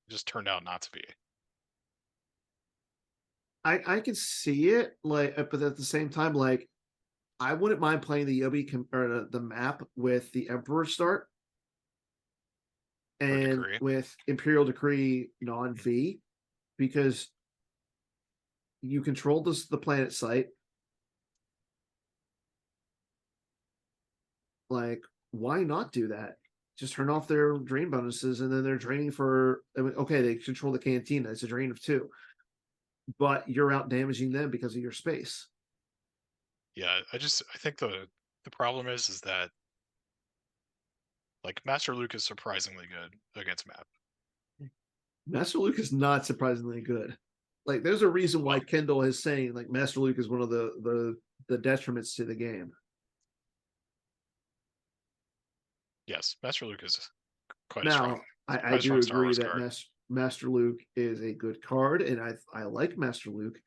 just turned out not to be. I can see it, like, but at the same time, like, I wouldn't mind playing the or the map with the Emperor start Or and Decree. with Imperial Decree non V, because you control the planet site. Like, why not do that? just turn off their drain bonuses, and then they're draining for. I mean, okay, they control the canteen. That's a drain of 2, but you're out damaging them because of your space. Yeah, I think the problem is that like Master Luke is surprisingly good against map. Master Luke is not surprisingly good. Like, there's a reason why Kendall is saying like Master Luke is one of the detriments to the game. Yes, Master Luke is quite Now, strong. I do agree that card. Master Luke is a good card, and I like Master Luke,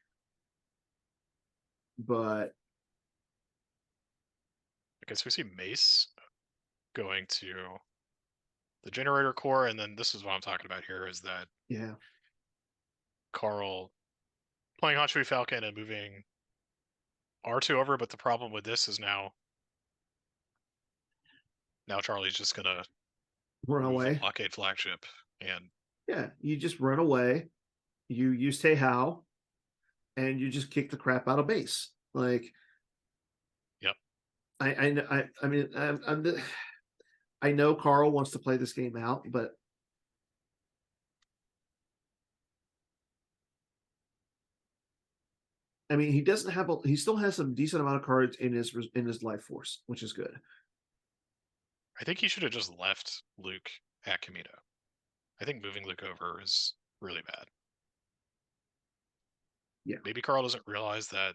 but I guess we see Mace going to the generator core, and then this is what I'm talking about here is that yeah, Karl playing Hanshui Falcon and moving R2 over, but the problem with this is now Charlie's just gonna run move the away. blockade flagship, and Yeah, you just run away. You say how, and you just kick the crap out of base. Like, yep. I mean, I know Karl wants to play this game out, but I mean, he still has some decent amount of cards in his life force, which is good. I think he should have just left Luke at Kamino. I think moving Luke over is really bad. Yeah. Maybe Karl doesn't realize that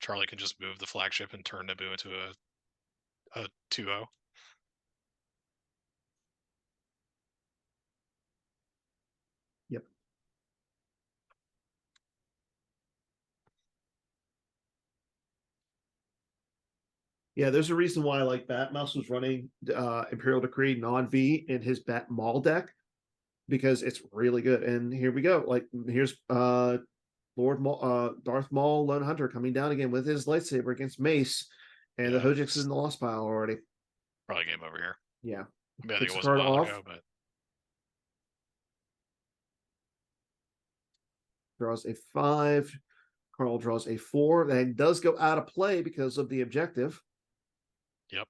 Charlie can just move the flagship and turn Naboo into a 2-0. Yep. Yeah, there's a reason why like Batmouse was running Imperial Decree non-V in his Bat Maul deck, because it's really good. And here we go. Like, here's Darth Maul Lone Hunter coming down again with his lightsaber against Mace, and the Hojix is in the lost pile already. Probably game over here. Yeah. I mean, I think it was a while ago, but draws a 5. Karl draws a 4. That does go out of play because of the objective. Yep.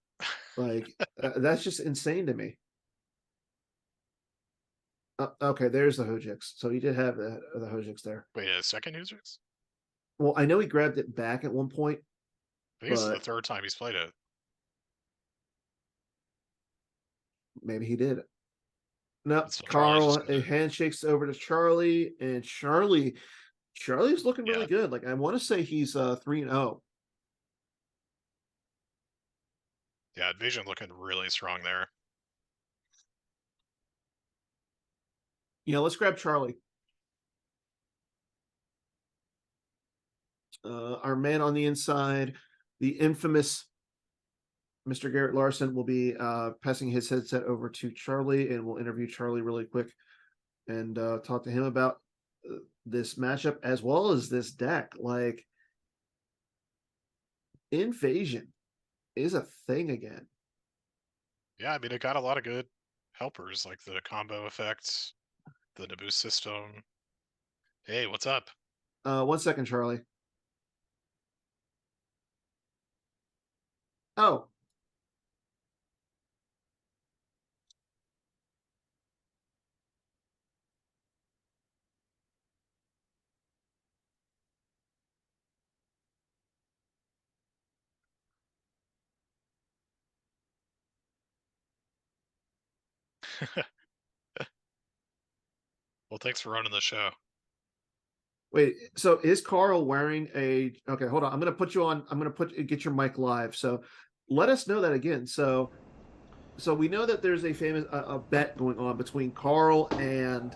Like, that's just insane to me. Okay, there's the Hojix. So he did have the Hojix there. Wait, a second Hojix? Well, I know he grabbed it back at one point. I think this is the third time he's played it. Maybe he did. No, Karl handshakes over to Charlie, and Charlie's looking really good. Like, I want to say he's 3-0. Yeah, Invasion looking really strong there. Yeah, let's grab Charlie. Our man on the inside, the infamous Mr. Garrett Larson, will be passing his headset over to Charlie, and we'll interview Charlie really quick and talk to him about this matchup as well as this deck. Like, Invasion is a thing again. Yeah, I mean, it got a lot of good helpers, like the combo effects, the Naboo system. Hey, what's up? 1 second, Charlie. Oh. Well, thanks for running the show. Wait, so is Karl wearing a... Okay, hold on. I'm going to put you on. I'm going to get your mic live. So let us know that again. So we know that there's a famous a bet going on between Karl and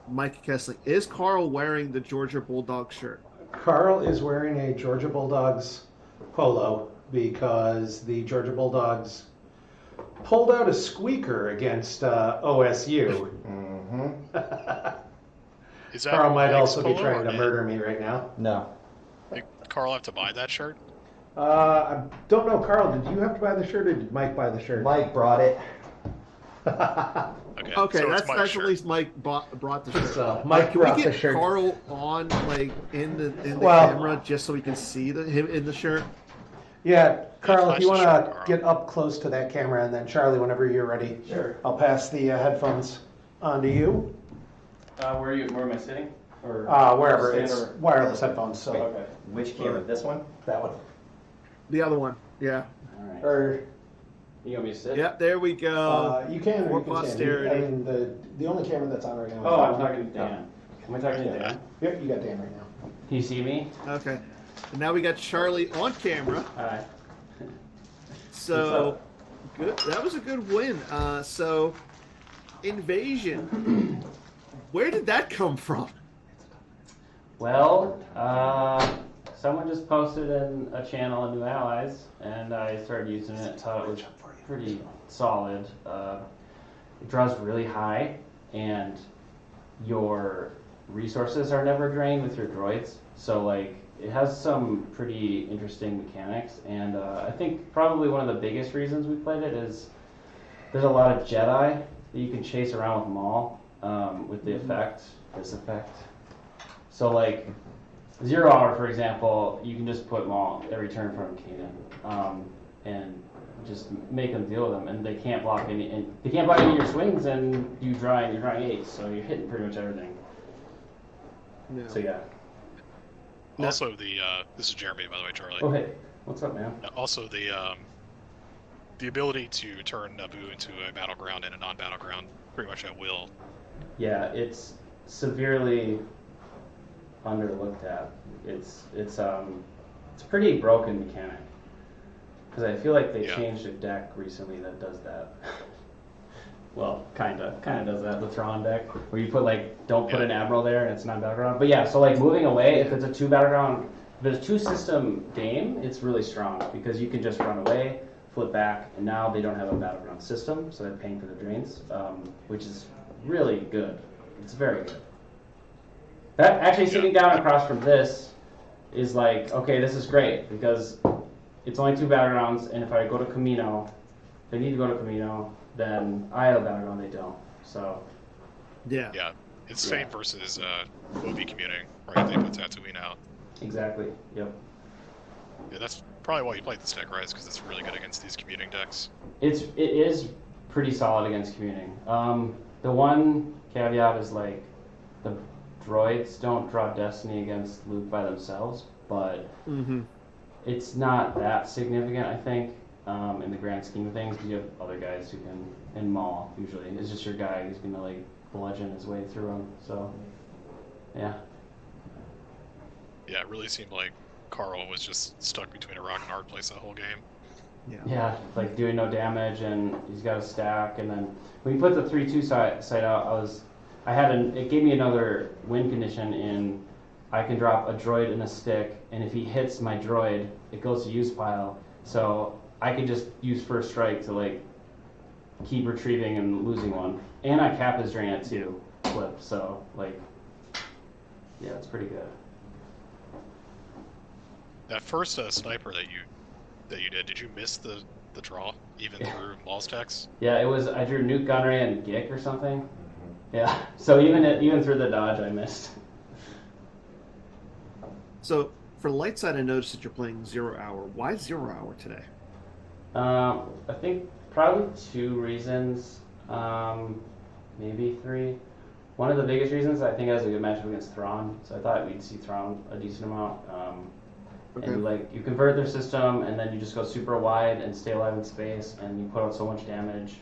Mike Kessling. Is Karl wearing the Georgia Bulldog shirt? Karl is wearing a Georgia Bulldogs polo because the Georgia Bulldogs pulled out a squeaker against OSU. Karl might also be trying to murder me right now. No. Did Karl have to buy that shirt? I don't know, Karl, did you have to buy the shirt or did Mike buy the shirt? Mike brought it. Okay, so that's at least Mike brought the shirt. So Mike brought the shirt. Karl on like in the camera just so we can see him in the shirt. Yeah, Carl, if flash you the want shot, to Carl. get up close to that camera, and then Charlie, whenever you're ready, Sure. I'll pass the headphones on to you. Where am I sitting? Or Wherever. stand It's or- wireless headphones, so Okay. Which camera? This one? that one. The other one. Yeah. All right. Or You want me to sit? Yeah, there we go. you can, for or you can stand. posterity. I mean, the only camera that's on right now. Oh, is I'm that one. talking to Dan. Am I talking to Dan? Yep, you got Dan right now. Can you see me? Okay. And now we got Charlie on camera. Hi. So good. That was a good win. So Invasion. Where did that come from? Well, someone just posted in a channel of new allies, and I started using it. Thought it was pretty solid. It draws really high, and your resources are never drained with your droids. So like, it has some pretty interesting mechanics, and I think probably one of the biggest reasons we played it is there's a lot of Jedi that you can chase around with Maul with the effect, this effect. So like 0 hour, for example, you can just put Maul every turn in front of Kanan, and just make them deal with them, and they can't block any. And they can't block any of your swings, and you're drawing 8, so you're hitting pretty much everything. No. So yeah. No. Also, this is Jeremy, by the way, Charlie. Oh hey, what's up, man? Also, the ability to turn Naboo into a battleground and a non-battleground pretty much at will. Yeah, it's severely underlooked at. It's a pretty broken mechanic. Because I feel like they Yeah. changed a deck recently that does that. Well, kinda does that. The Thrawn deck, where you put like, don't put Yeah. an admiral there and it's not battleground. But yeah, so like moving away, if it's a 2 battleground, if it's a 2 system game, it's really strong because you can just run away, flip back, and now they don't have a battleground system, so they're paying for the drains, which is really good. It's very good. That actually sitting down across from this is like, okay, this is great because it's only 2 battlegrounds, and if I go to Camino, they need to go to Camino, then I have a battleground, they don't. So Yeah. Yeah, it's Yeah. same versus OB commuting, right? They put Tatooine out. exactly, yep. Yeah, that's probably why you played this deck, right? Because it's really good against these commuting decks. It is pretty solid against commuting. The one caveat is like the droids don't draw Destiny against Luke by themselves, but Mm-hmm. it's not that significant, I think, in the grand scheme of things. Because you have other guys who can, and Maul usually is just your guy who's gonna like bludgeon his way through them. So, yeah. Yeah, it really seemed like Karl was just stuck between a rock and a hard place that whole game. Yeah, like doing no damage, and he's got a stack. And then when you put the 3/2 sight out, it gave me another win condition in I can drop a droid and a stick, and if he hits my droid, it goes to use pile. So I can just use first strike to like keep retrieving and losing one, and I cap his drain at 2 flip. So like, yeah, it's pretty good. That first sniper that you did you miss the draw even through Maul's decks? Yeah, it was. I drew Nuke Gunnery and Gick or something. Yeah, so even through the dodge, I missed. So for light side, I noticed that you're playing 0 hour. Why 0 hour today? I think probably 2 reasons, maybe 3. One of the biggest reasons, I think, it has a good matchup against Thrawn, so I thought we'd see Thrawn a decent amount. Okay. And you convert their system, and then you just go super wide and stay alive in space, and you put out so much damage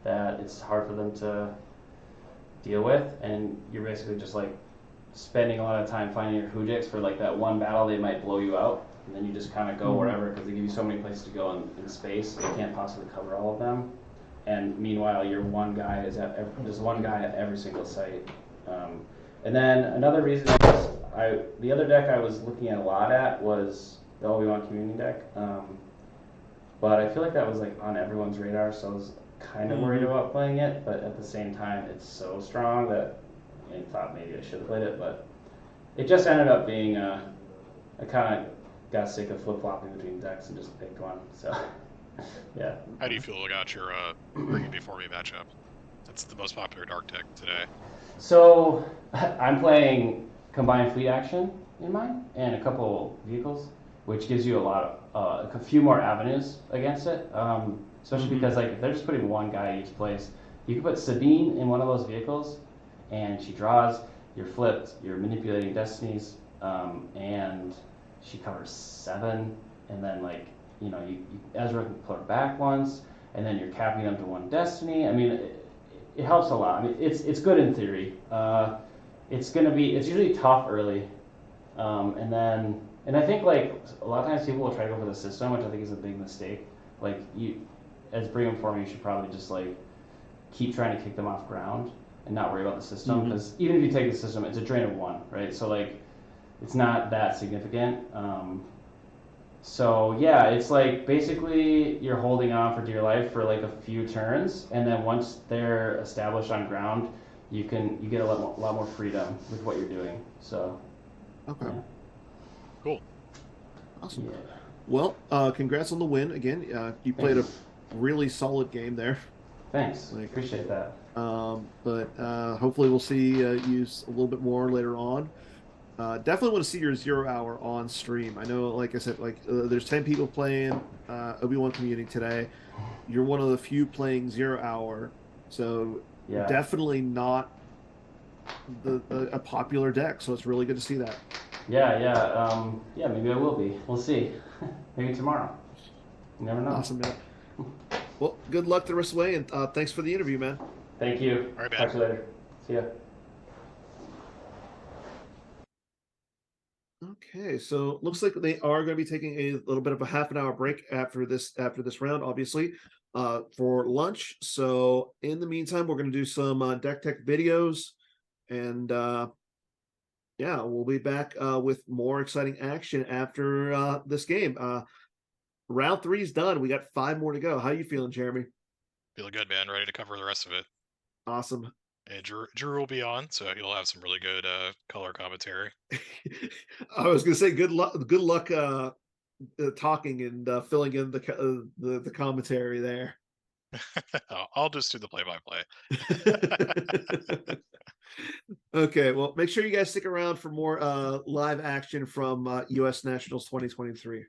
that it's hard for them to deal with, and you're basically just like spending a lot of time finding your Hujix for like that one battle they might blow you out, and then you just kind of go wherever because they give you so many places to go in space, they can't possibly cover all of them. And meanwhile, there's one guy at every single site. And then another reason is the other deck I was looking at a lot at was the Obi-Wan community deck, but I feel like that was like on everyone's radar, so I was kind of worried about playing it. But at the same time, it's so strong that I thought maybe I should have played it. But it just ended up being I kind of got sick of flip-flopping between decks and just picked one. So yeah. How do you feel about your Bringing Before Me matchup? That's the most popular dark deck today. So I'm playing combined fleet action in mine and a couple vehicles, which gives you a few more avenues against it. Especially because like if they're just putting one guy each place, you can put Sabine in one of those vehicles, and she draws. You're flipped. You're manipulating destinies, and she covers 7, and then like Ezra can put her back once, and then you're capping them to 1 destiny. I mean, it helps a lot. I mean, it's good in theory. It's usually tough early, and I think like a lot of times people will try to go for the system, which I think is a big mistake. Like as Brigham Foreman, you should probably just like keep trying to kick them off ground and not worry about the system, because even if you take the system, it's a drain of 1, right? So like it's not that significant. So yeah, it's like basically you're holding on for dear life for like a few turns, and then once they're established on ground, you get a lot more freedom with what you're doing. So Okay. yeah. Cool. Awesome. Yeah. Well, congrats on the win again. You played a really solid game there. Thanks. Like, Appreciate that. But hopefully we'll see you a little bit more later on. Definitely want to see your 0 hour on stream. I know, like I said, like there's 10 people playing Obi-Wan Community today. You're one of the few playing 0 hour, so Yeah. definitely not a popular deck. So it's really good to see that. Yeah. Maybe I will be. We'll see. Maybe tomorrow. You never know. Awesome, man. Well, good luck the rest of the way, and thanks for the interview, man. Thank you. All right, man. Talk to you later. See ya. Okay, so looks like they are going to be taking a little bit of a half an hour break after this round, obviously, for lunch. So in the meantime, we're going to do some deck tech videos, and yeah, we'll be back with more exciting action after this game. Round 3 is done. We got 5 more to go. How you feeling, Jeremy? Feeling good, man. Ready to cover the rest of it. Awesome. And Drew will be on, so he'll have some really good color commentary. I was going to say good luck talking and filling in the commentary there. I'll just do the play-by-play. Okay, well, make sure you guys stick around for more live action from US Nationals 2023.